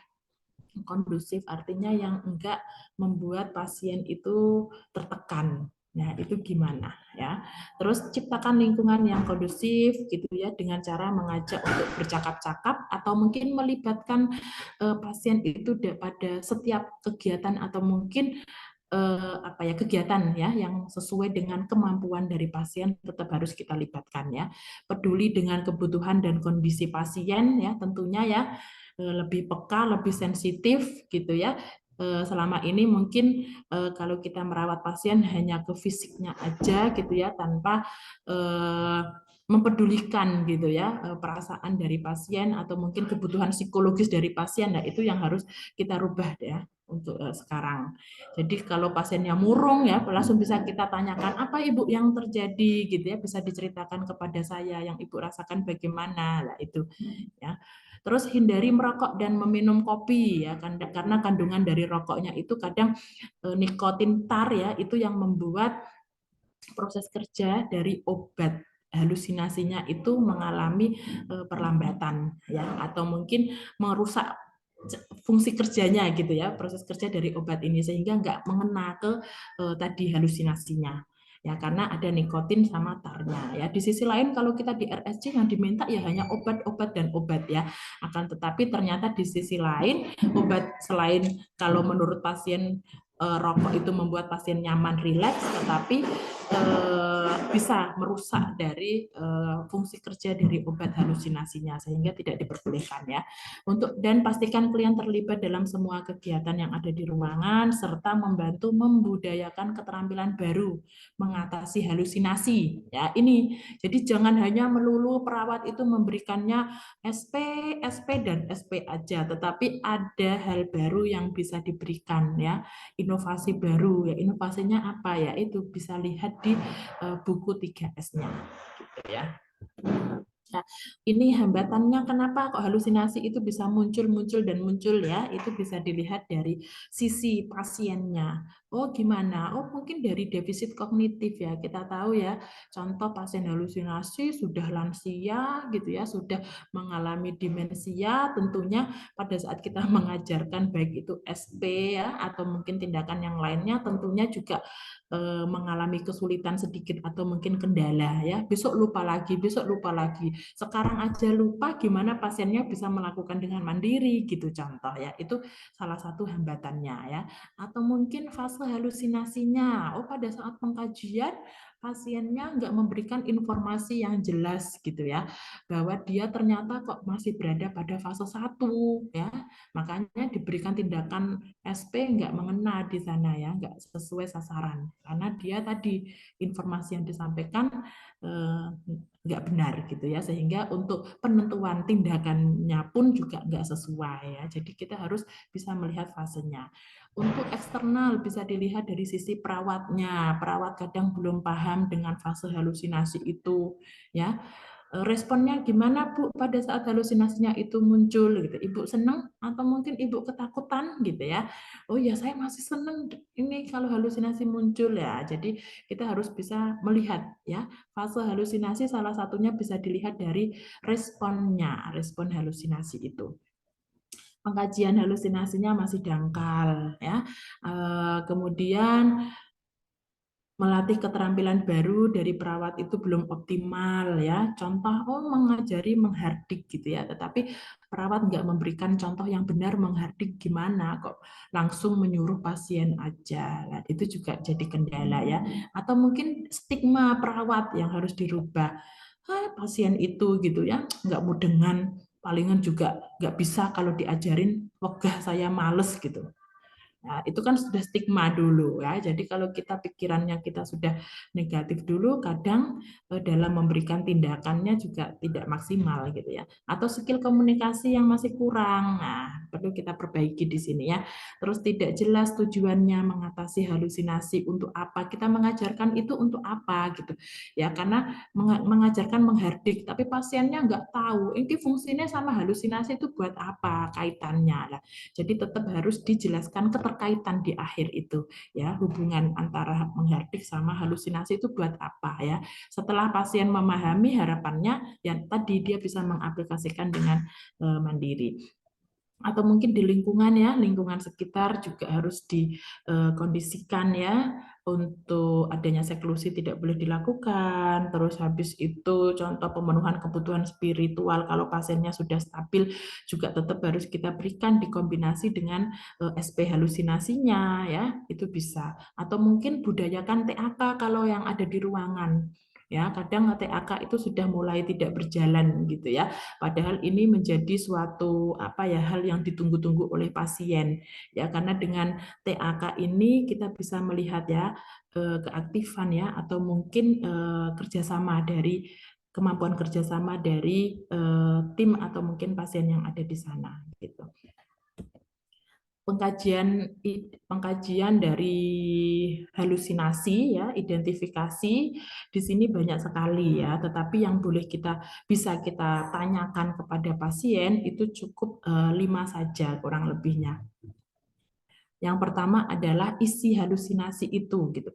[SPEAKER 2] kondusif, artinya yang enggak membuat pasien itu tertekan. Nah, itu gimana ya? Terus ciptakan lingkungan yang kondusif gitu ya, dengan cara mengajak untuk bercakap-cakap atau mungkin melibatkan pasien itu pada setiap kegiatan atau mungkin kegiatan ya yang sesuai dengan kemampuan dari pasien tetap harus kita libatkan ya. Peduli dengan kebutuhan dan kondisi pasien ya, tentunya ya, lebih peka, lebih sensitif gitu ya. Selama ini mungkin kalau kita merawat pasien hanya ke fisiknya aja gitu ya, tanpa mempedulikan gitu ya perasaan dari pasien atau mungkin kebutuhan psikologis dari pasien. Nah, itu yang harus kita rubah ya untuk sekarang. Jadi kalau pasiennya murung ya, langsung bisa kita tanyakan, apa Ibu yang terjadi gitu ya, bisa diceritakan kepada saya, yang Ibu rasakan bagaimana. Nah, itu ya. Terus hindari merokok dan meminum kopi ya, karena kandungan dari rokoknya itu kadang nikotin tar ya, itu yang membuat proses kerja dari obat halusinasinya itu mengalami perlambatan ya, atau mungkin merusak fungsi kerjanya gitu ya, proses kerja dari obat ini, sehingga nggak mengena ke tadi halusinasinya ya, karena ada nikotin sama tarnya ya. Di sisi lain kalau kita di RSC yang diminta ya hanya obat-obat dan obat ya, akan tetapi ternyata di sisi lain obat, selain kalau menurut pasien rokok itu membuat pasien nyaman, rileks, tetapi bisa merusak dari fungsi kerja dari obat halusinasinya, sehingga tidak diperbolehkan ya. Dan pastikan klien terlibat dalam semua kegiatan yang ada di ruangan, serta membantu membudayakan keterampilan baru mengatasi halusinasi ya. Ini jadi jangan hanya melulu perawat itu memberikannya SP dan SP aja, tetapi ada hal baru yang bisa diberikan ya, inovasi baru ya. Inovasinya apa ya, itu bisa lihat di buku 3S-nya gitu ya. Nah, ini hambatannya kenapa kok halusinasi itu bisa muncul dan muncul ya, itu bisa dilihat dari sisi pasiennya. Oh gimana? Oh mungkin dari defisit kognitif ya, kita tahu ya, contoh pasien halusinasi sudah lansia gitu ya, sudah mengalami demensia, tentunya pada saat kita mengajarkan baik itu SP ya, atau mungkin tindakan yang lainnya, tentunya juga mengalami kesulitan sedikit atau mungkin kendala ya, besok lupa lagi, sekarang aja lupa, gimana pasiennya bisa melakukan dengan mandiri gitu contoh ya, itu salah satu hambatannya ya. Atau mungkin fase halusinasinya, oh pada saat pengkajian pasiennya nggak memberikan informasi yang jelas gitu ya, bahwa dia ternyata kok masih berada pada fase 1 ya, makanya diberikan tindakan SP nggak mengena di sana ya, nggak sesuai sasaran karena dia tadi informasi yang disampaikan nggak benar gitu ya, sehingga untuk penentuan tindakannya pun juga nggak sesuai ya. Jadi kita harus bisa melihat fasenya. Untuk eksternal bisa dilihat dari sisi perawatnya. Perawat kadang belum paham dengan fase halusinasi itu ya. Responnya gimana Bu pada saat halusinasinya itu muncul gitu. Ibu senang atau mungkin Ibu ketakutan gitu ya. Oh ya saya masih senang ini kalau halusinasi muncul ya. Jadi kita harus bisa melihat ya. Fase halusinasi salah satunya bisa dilihat dari responnya, respon halusinasi itu. Pengkajian halusinasinya masih dangkal ya. Kemudian melatih keterampilan baru dari perawat itu belum optimal ya. Contoh, oh mengajari menghardik gitu ya, tetapi perawat nggak memberikan contoh yang benar menghardik gimana, kok langsung menyuruh pasien aja. Nah, itu juga jadi kendala ya. Atau mungkin stigma perawat yang harus dirubah. Pasien itu gitu ya, nggak mudengan, palingan juga nggak bisa kalau diajarin, wegah saya males gitu. Nah, itu kan sudah stigma dulu ya. Jadi kalau kita pikirannya kita sudah negatif dulu, kadang dalam memberikan tindakannya juga tidak maksimal gitu ya. Atau skill komunikasi yang masih kurang. Nah, perlu kita perbaiki di sini ya. Terus tidak jelas tujuannya mengatasi halusinasi untuk apa? Kita mengajarkan itu untuk apa gitu. Ya, karena mengajarkan menghardik, tapi pasiennya nggak tahu ini fungsinya sama halusinasi itu buat apa kaitannya. Nah, jadi tetap harus dijelaskan keterkaitan di akhir itu ya, hubungan antara menghardik sama halusinasi itu buat apa ya. Setelah pasien memahami, harapannya ya tadi dia bisa mengaplikasikan dengan mandiri. Atau mungkin di lingkungan ya, lingkungan sekitar juga harus dikondisikan ya, untuk adanya seklusi tidak boleh dilakukan. Terus habis itu contoh pemenuhan kebutuhan spiritual kalau pasiennya sudah stabil juga tetap harus kita berikan dikombinasi dengan SP halusinasinya ya, itu bisa. Atau mungkin budayakan TAK kalau yang ada di ruangan. Ya, kadang TAK itu sudah mulai tidak berjalan gitu ya. Padahal ini menjadi suatu apa ya, hal yang ditunggu-tunggu oleh pasien ya, karena dengan TAK ini kita bisa melihat ya keaktifan ya, atau mungkin kerjasama dari kemampuan kerjasama dari tim atau mungkin pasien yang ada di sana gitu. Pengkajian dari halusinasi ya, identifikasi di sini banyak sekali ya, tetapi yang bisa kita tanyakan kepada pasien itu cukup 5 saja kurang lebihnya. Yang pertama adalah isi halusinasi itu gitu.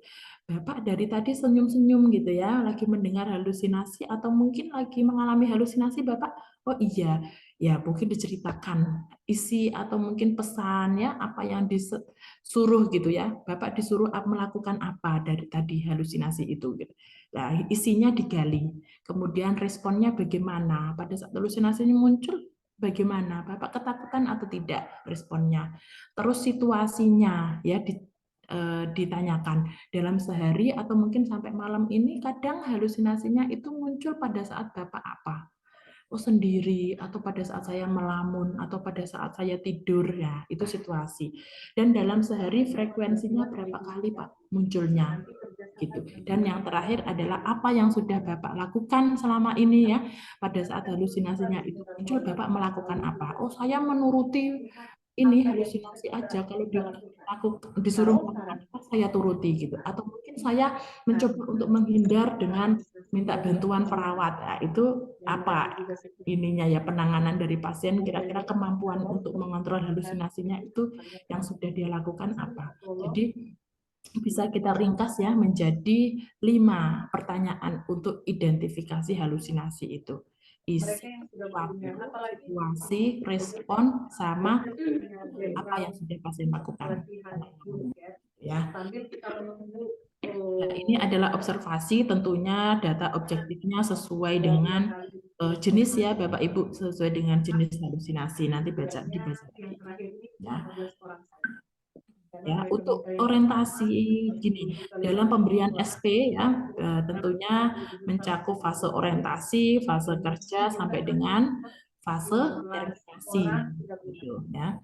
[SPEAKER 2] Bapak dari tadi senyum-senyum gitu ya, lagi mendengar halusinasi atau mungkin lagi mengalami halusinasi Bapak? Oh iya, ya mungkin diceritakan isi atau mungkin pesan ya, apa yang disuruh gitu ya. Bapak disuruh melakukan apa dari tadi halusinasi itu gitu. Nah, isinya digali. Kemudian responnya bagaimana? Pada saat halusinasinya muncul bagaimana? Bapak ketakutan atau tidak responnya? Terus situasinya ya ditanyakan dalam sehari atau mungkin sampai malam ini kadang halusinasinya itu muncul pada saat Bapak apa? Oh sendiri, atau pada saat saya melamun, atau pada saat saya tidur ya, itu situasi. Dan dalam sehari frekuensinya berapa kali Pak munculnya? Gitu. Dan yang terakhir adalah apa yang sudah Bapak lakukan selama ini ya, pada saat halusinasinya itu muncul Bapak melakukan apa? Oh saya menuruti ini halusinasi aja, kalau aku disuruh melakukan apa saya turuti gitu, atau mungkin saya mencoba untuk menghindar dengan minta bantuan perawat. Nah, itu apa ininya ya, penanganan dari pasien, kira-kira kemampuan untuk mengontrol halusinasinya itu yang sudah dia lakukan apa. Jadi bisa kita ringkas ya menjadi 5 pertanyaan untuk identifikasi halusinasi itu. Isi, waktu, situasi, respon, sama apa yang sudah pasien lakukan. Ya. Nah, ini adalah observasi, tentunya data objektifnya sesuai dengan jenis ya Bapak Ibu, sesuai dengan jenis halusinasi. Nanti dibaca. Ya, untuk orientasi gini, dalam pemberian SP ya, tentunya mencakup fase orientasi, fase kerja sampai dengan fase terminasi gitu ya.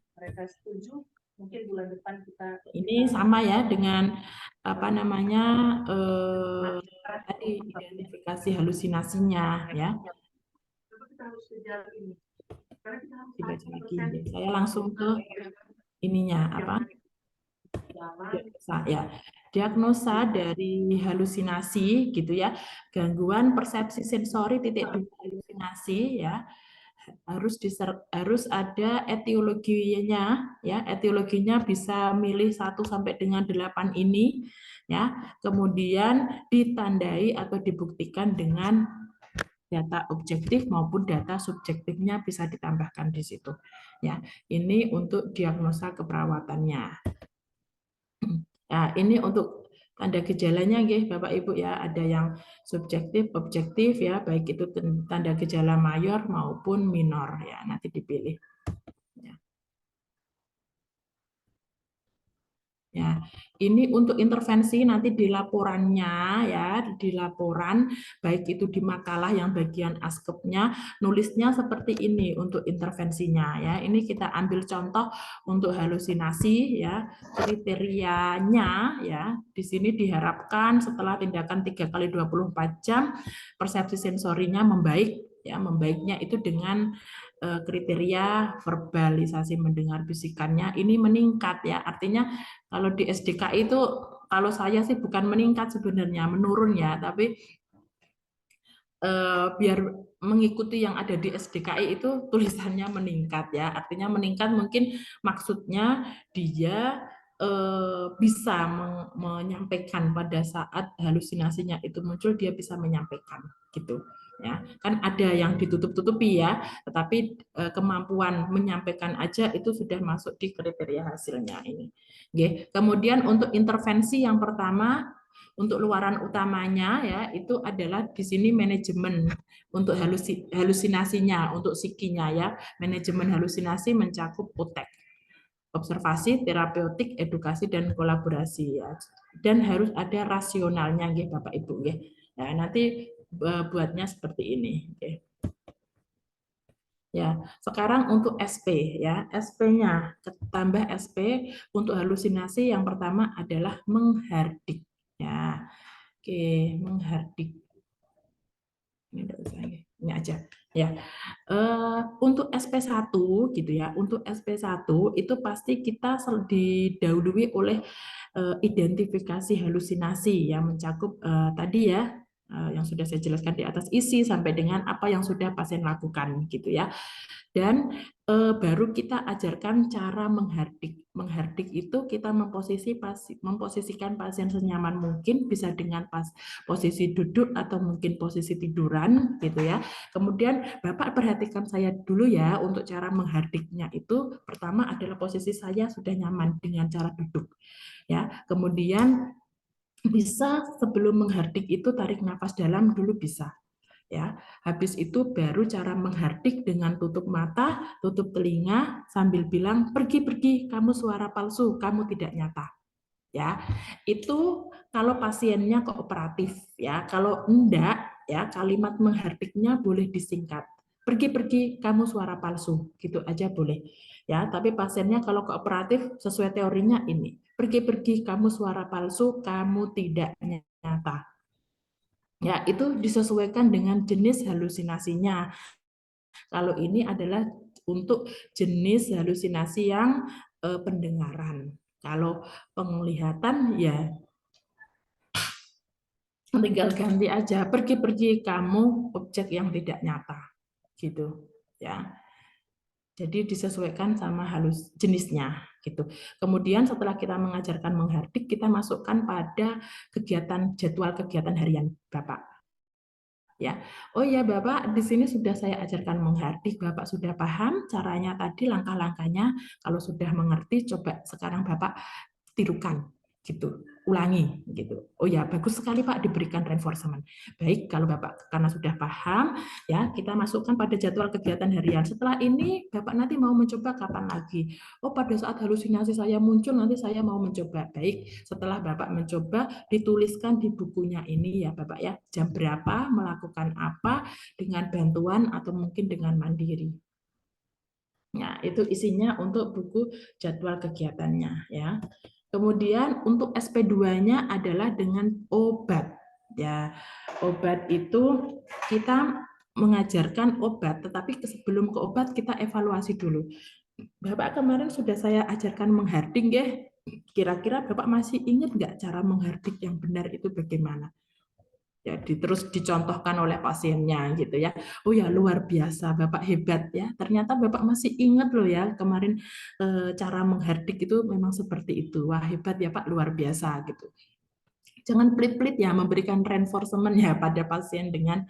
[SPEAKER 2] Ini sama ya dengan apa namanya tadi identifikasi halusinasinya ya. Dibaca lagi. Saya langsung ke ininya apa? Diagnosa dari halusinasi gitu ya, gangguan persepsi sensori titik 2 halusinasi ya, harus ada etiologinya ya, etiologinya bisa milih 1 sampai dengan 8 ini ya, kemudian ditandai atau dibuktikan dengan data objektif maupun data subjektifnya bisa ditambahkan di situ ya. Ini untuk diagnosa keperawatannya. Nah, ini untuk tanda gejalanya Bapak Ibu ya, ada yang subjektif, objektif ya, baik itu tanda gejala mayor maupun minor ya, nanti dipilih. Ya, ini untuk intervensi nanti di laporannya ya, di laporan baik itu di makalah yang bagian askepnya nulisnya seperti ini untuk intervensinya ya. Ini kita ambil contoh untuk halusinasi ya, kriterianya ya. Di sini diharapkan setelah tindakan 3 kali 24 jam persepsi sensorinya membaik ya, membaiknya itu dengan kriteria verbalisasi mendengar bisikannya ini meningkat ya, artinya kalau di SDKI itu kalau saya sih bukan meningkat sebenarnya, menurun ya, tapi biar mengikuti yang ada di SDKI itu tulisannya meningkat ya, artinya meningkat mungkin maksudnya dia bisa menyampaikan pada saat halusinasinya itu muncul, dia bisa menyampaikan gitu ya, kan ada yang ditutup-tutupi ya, tetapi kemampuan menyampaikan aja itu sudah masuk di kriteria hasilnya ini. Oke. Kemudian untuk intervensi yang pertama untuk luaran utamanya ya itu adalah di sini manajemen untuk halusinasinya, untuk psikinya ya, manajemen halusinasi mencakup OTEK. Observasi, terapeutik, edukasi, dan kolaborasi ya. Dan harus ada rasionalnya nggih Bapak Ibu nggih. Ya, nanti buatnya seperti ini nggih. Ya, sekarang untuk SP ya, SP-nya tambah SP untuk halusinasi yang pertama adalah menghardik ya. Oke, menghardik. Ini aja ya. Untuk SP1 gitu ya, untuk SP1 itu pasti kita didahului oleh identifikasi halusinasi yang mencakup tadi ya, yang sudah saya jelaskan di atas, isi sampai dengan apa yang sudah pasien lakukan gitu ya. Dan baru kita ajarkan cara menghardik. Menghardik itu kita memposisikan pasien senyaman mungkin, bisa dengan posisi duduk atau mungkin posisi tiduran gitu ya. Kemudian Bapak perhatikan saya dulu ya, untuk cara menghardiknya itu pertama adalah posisi saya sudah nyaman dengan cara duduk ya. Kemudian bisa sebelum menghardik itu tarik nafas dalam dulu bisa. Ya, habis itu baru cara menghardik dengan tutup mata, tutup telinga sambil bilang pergi, kamu suara palsu, kamu tidak nyata. Ya, itu kalau pasiennya kooperatif ya. Kalau enggak ya, kalimat menghardiknya boleh disingkat. Pergi, kamu suara palsu, gitu aja boleh. Ya, tapi pasiennya kalau kooperatif sesuai teorinya ini. Pergi, kamu suara palsu, kamu tidak nyata. Ya, itu disesuaikan dengan jenis halusinasinya. Kalau ini adalah untuk jenis halusinasi yang pendengaran. Kalau penglihatan ya tinggal ganti aja, pergi kamu objek yang tidak nyata, gitu ya. Jadi disesuaikan sama halus jenisnya gitu. Kemudian setelah kita mengajarkan menghardik, kita masukkan pada jadwal kegiatan harian Bapak. Ya, oh ya Bapak, di sini sudah saya ajarkan menghardik, Bapak sudah paham caranya tadi, langkah-langkahnya. Kalau sudah mengerti, coba sekarang Bapak tirukan, gitu, ulangi, gitu. Oh ya, bagus sekali Pak, diberikan reinforcement. Baik, kalau Bapak karena sudah paham, ya kita masukkan pada jadwal kegiatan harian. Setelah ini Bapak nanti mau mencoba kapan lagi? Oh, pada saat halusinasi saya muncul, nanti saya mau mencoba. Baik, setelah Bapak mencoba, dituliskan di bukunya ini ya Bapak ya, jam berapa, melakukan apa, dengan bantuan atau mungkin dengan mandiri. Nah, itu isinya untuk buku jadwal kegiatannya ya. Kemudian untuk SP2-nya adalah dengan obat. Ya, obat itu kita mengajarkan obat, tetapi sebelum ke obat kita evaluasi dulu. Bapak kemarin sudah saya ajarkan menghardik ya. Kira-kira Bapak masih ingat nggak cara menghardik yang benar itu bagaimana? Ya, terus dicontohkan oleh pasiennya gitu ya. Oh ya, luar biasa, Bapak hebat ya. Ternyata Bapak masih ingat loh ya kemarin cara menghardik itu memang seperti itu. Wah, hebat ya Pak, luar biasa gitu. Jangan pelit-pelit ya memberikan reinforcement ya pada pasien dengan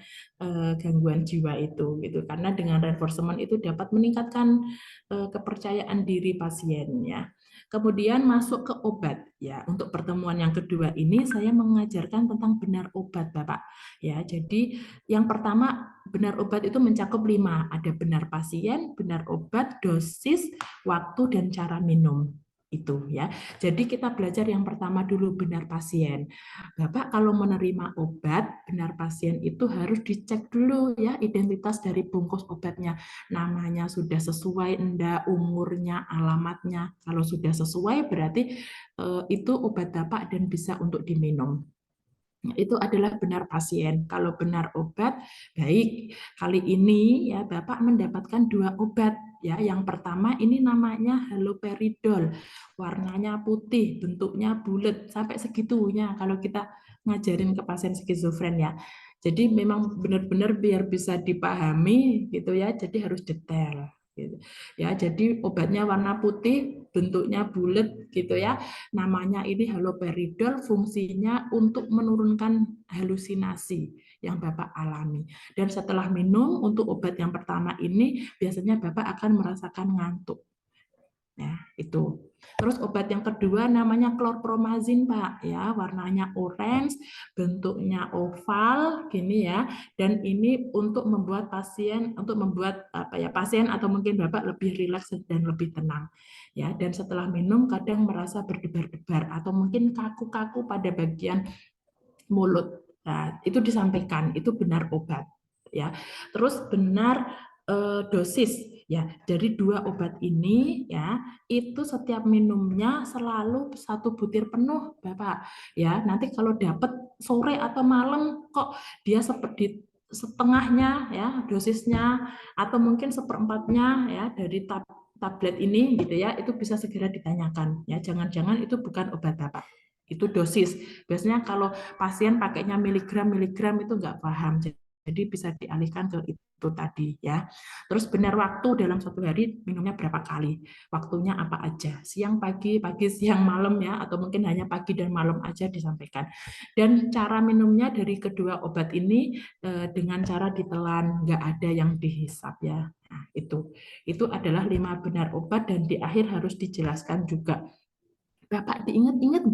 [SPEAKER 2] gangguan jiwa itu gitu. Karena dengan reinforcement itu dapat meningkatkan kepercayaan diri pasien ya. Kemudian masuk ke obat ya. Untuk pertemuan yang kedua ini saya mengajarkan tentang benar obat Bapak. Ya, jadi yang pertama benar obat itu mencakup 5. Ada benar pasien, benar obat, dosis, waktu dan cara minum. Itu ya. Jadi kita belajar yang pertama dulu benar pasien. Bapak kalau menerima obat benar pasien itu harus dicek dulu ya identitas dari bungkus obatnya. Namanya sudah sesuai enggak, umurnya, alamatnya. Kalau sudah sesuai berarti itu obat Bapak dan bisa untuk diminum. Itu adalah benar pasien. Kalau benar obat, baik. Kali ini ya Bapak mendapatkan 2 obat ya. Yang pertama ini namanya haloperidol. Warnanya putih, bentuknya bulat sampai segitunya kalau kita ngajarin ke pasien skizofren ya. Jadi memang benar-benar biar bisa dipahami gitu ya. Jadi harus detail. Gitu. Ya, jadi obatnya warna putih, bentuknya bulat gitu ya. Namanya ini haloperidol, fungsinya untuk menurunkan halusinasi yang Bapak alami. Dan setelah minum untuk obat yang pertama ini biasanya Bapak akan merasakan ngantuk. Ya, itu. Terus obat yang kedua namanya chlorpromazine, Pak, ya, warnanya orange, bentuknya oval gini ya. Dan ini untuk membuat pasien pasien atau mungkin Bapak lebih rileks dan lebih tenang. Ya, dan setelah minum kadang merasa berdebar-debar atau mungkin kaku-kaku pada bagian mulut. Nah, itu disampaikan, itu benar obat, ya. Terus benar dosis ya, dari 2 obat ini ya itu setiap minumnya selalu 1 butir penuh Bapak ya. Nanti kalau dapat sore atau malam kok dia seperti setengahnya ya dosisnya atau mungkin seperempatnya ya dari tablet ini gitu ya, itu bisa segera ditanyakan ya. Jangan-jangan itu bukan obat Bapak, itu dosis. Biasanya kalau pasien pakainya miligram itu nggak paham. Jadi bisa dialihkan ke itu tadi ya. Terus benar waktu dalam 1 hari minumnya berapa kali, waktunya apa aja, siang, pagi, siang, malam ya, atau mungkin hanya pagi dan malam aja disampaikan. Dan cara minumnya dari kedua obat ini dengan cara ditelan, nggak ada yang dihisap ya. Nah, itu adalah 5 benar obat dan di akhir harus dijelaskan juga. Bapak diingat-ingat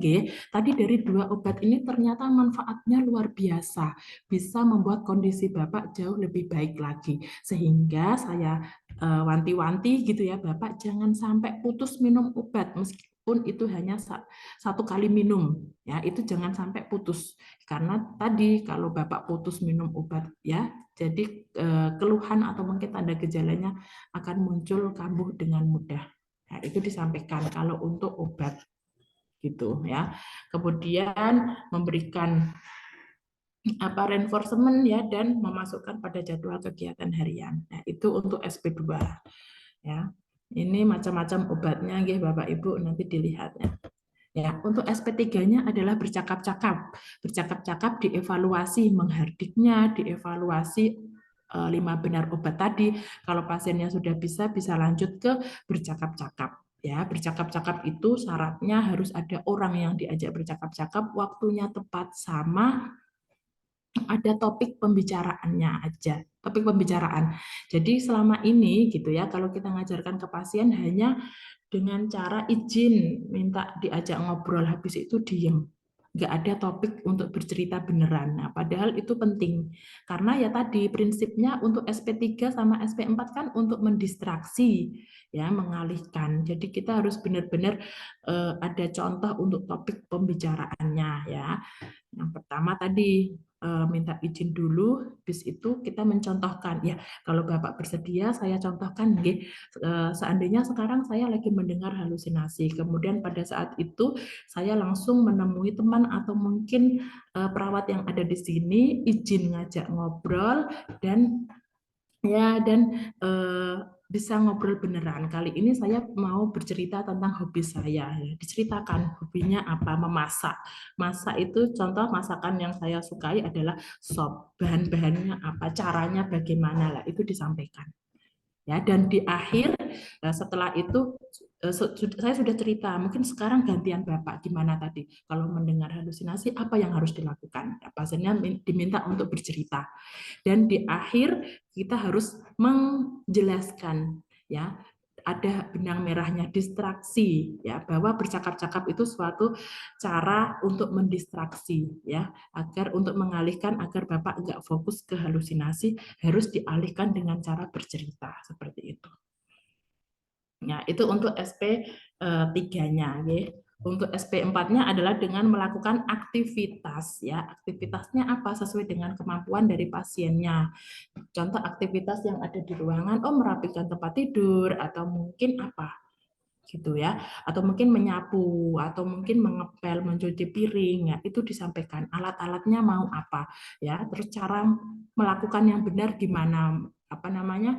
[SPEAKER 2] tadi dari 2 obat ini ternyata manfaatnya luar biasa, bisa membuat kondisi Bapak jauh lebih baik lagi. Sehingga saya wanti-wanti gitu ya, Bapak jangan sampai putus minum obat meskipun itu hanya 1 kali minum ya, itu jangan sampai putus. Karena tadi kalau Bapak putus minum obat ya, jadi keluhan atau mungkin tanda gejalanya akan muncul kambuh dengan mudah. Nah, itu disampaikan kalau untuk obat gitu ya. Kemudian memberikan reinforcement ya dan memasukkan pada jadwal kegiatan harian. Nah, itu untuk SP2 ya. Ini macam-macam obatnya nggih Bapak Ibu nanti dilihatnya. Ya, untuk SP3-nya adalah bercakap-cakap. Bercakap-cakap dievaluasi menghardiknya, dievaluasi 5 benar obat tadi. Kalau pasiennya sudah bisa lanjut ke bercakap-cakap. Ya, bercakap-cakap itu syaratnya harus ada orang yang diajak bercakap-cakap, waktunya tepat, sama ada topik pembicaraannya aja, topik pembicaraan. Jadi selama ini gitu ya, kalau kita ngajarkan ke pasien hanya dengan cara izin minta diajak ngobrol, habis itu diem, nggak ada topik untuk bercerita beneran. Nah, padahal itu penting karena ya tadi prinsipnya untuk SP3 sama SP4 kan untuk mendistraksi, ya, mengalihkan. Jadi kita harus benar-benar ada contoh untuk topik pembicaraannya, ya. Yang pertama tadi minta izin dulu, habis itu kita mencontohkan. Ya, kalau Bapak bersedia, saya contohkan. Seandainya sekarang saya lagi mendengar halusinasi, kemudian pada saat itu saya langsung menemui teman atau mungkin perawat yang ada di sini, izin ngajak ngobrol dan bisa ngobrol beneran. Kali ini saya mau bercerita tentang hobi saya. Diceritakan hobinya apa, memasak. Masak itu contoh masakan yang saya sukai adalah sop. Bahan-bahannya apa, caranya bagaimana lah, itu disampaikan. Ya, dan di akhir setelah itu saya sudah cerita, mungkin sekarang gantian Bapak gimana tadi kalau mendengar halusinasi apa yang harus dilakukan. Pasiennya diminta untuk bercerita. Dan di akhir kita harus menjelaskan, ya, ada benang merahnya, distraksi, ya, bahwa bercakap-cakap itu suatu cara untuk mendistraksi, ya, agar untuk mengalihkan agar Bapak enggak fokus ke halusinasi, harus dialihkan dengan cara bercerita seperti itu. Ya, itu untuk SP3-nya, ya. Untuk SP4-nya adalah dengan melakukan aktivitas, ya. Aktivitasnya apa sesuai dengan kemampuan dari pasiennya. Contoh aktivitas yang ada di ruangan, merapikan tempat tidur atau mungkin apa gitu ya, atau mungkin menyapu atau mungkin mengepel, mencuci piring, ya, itu disampaikan alat-alatnya mau apa, ya, terus cara melakukan yang benar gimana, apa namanya,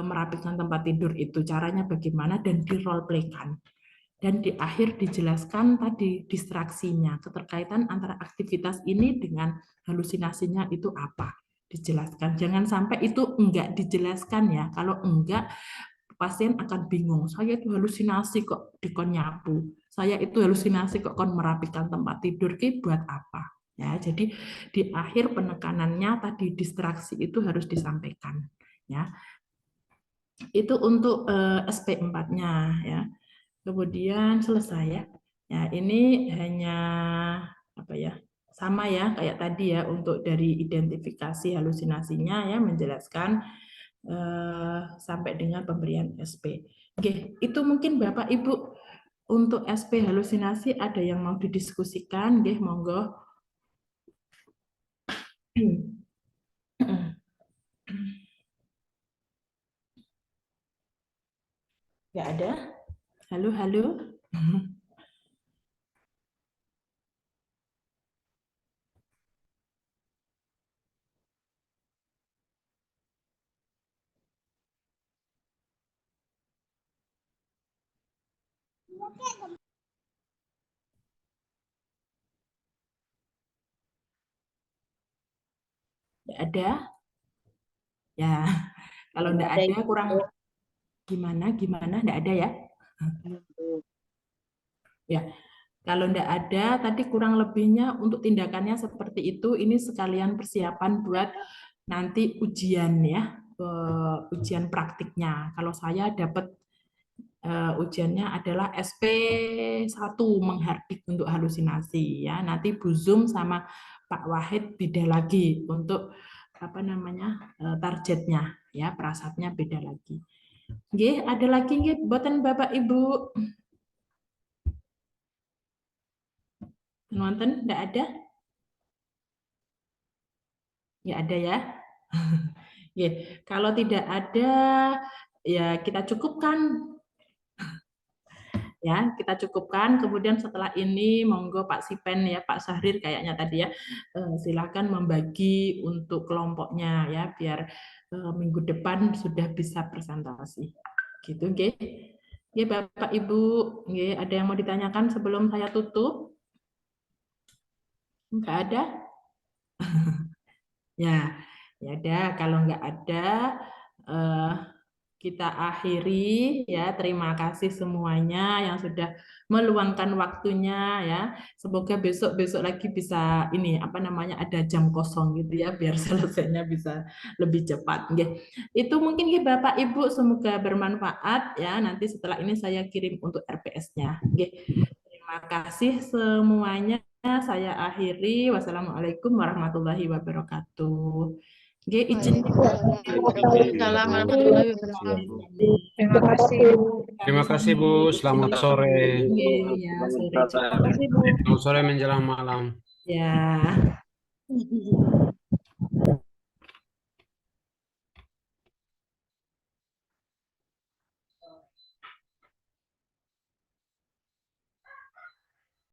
[SPEAKER 2] merapikan tempat tidur itu caranya bagaimana dan di role playkan. Dan di akhir dijelaskan tadi distraksinya, keterkaitan antara aktivitas ini dengan halusinasinya itu apa, dijelaskan. Jangan sampai itu enggak dijelaskan, ya. Kalau enggak, pasien akan bingung. Saya itu halusinasi kok dikon nyapu. Saya itu halusinasi kok kon merapikan tempat tidur, ki buat apa? Ya, jadi di akhir penekanannya tadi distraksi itu harus disampaikan. Ya, itu untuk SP4-nya, ya. Kemudian selesai, ya. Ya, ini hanya apa ya? Sama ya kayak tadi ya untuk dari identifikasi halusinasinya, ya, menjelaskan sampai dengan pemberian SP. Oke, itu mungkin Bapak Ibu untuk SP halusinasi ada yang mau didiskusikan, nggih, monggo. Nggak ada? Halo, halo. Nggak ada? Ya, kalau nggak ada kurang gimana? Nggak ada ya? Ya, kalau nggak ada tadi kurang lebihnya untuk tindakannya seperti itu. Ini sekalian persiapan buat nanti ujian, ya, ujian praktiknya. Kalau saya dapat ujiannya adalah SP1 menghardik untuk halusinasi, ya. Nanti Bu Zoom sama Pak Wahid beda lagi untuk apa namanya targetnya, ya, prasatnya beda lagi. Nggih, ada lagi nggih boten Bapak Ibu? Nonton enggak ada? Ya ada, ya. Kalau tidak ada, ya kita cukupkan. Ya, kita cukupkan. Kemudian setelah ini monggo Pak Sipen, ya, Pak Syahrir kayaknya tadi, ya, silakan membagi untuk kelompoknya, ya, biar minggu depan sudah bisa presentasi. Gitu, nggih. Nggih, Bapak Ibu, nggih, ada yang mau ditanyakan sebelum saya tutup? Enggak ada? Ya, ya ada. Kalau enggak ada, eh, kita akhiri ya. Terima kasih semuanya yang sudah meluangkan waktunya ya. Semoga besok-besok lagi bisa ini apa namanya ada jam kosong gitu ya biar selesainya bisa lebih cepat. Nggih. Itu mungkin nggih Bapak Ibu semoga bermanfaat ya. Nanti setelah ini saya kirim untuk RPS-nya. Nggih. Terima kasih semuanya. Saya akhiri. Wassalamualaikum warahmatullahi wabarakatuh. Nggih, izin
[SPEAKER 7] Waalaikumsalam warahmatullahi wabarakatuh. Terima kasih.
[SPEAKER 8] Terima kasih Bu, selamat sore.
[SPEAKER 2] Nggih, ya, sore.
[SPEAKER 7] Terima kasih, Bu.
[SPEAKER 8] Selamat sore menjelang malam.
[SPEAKER 2] Ya.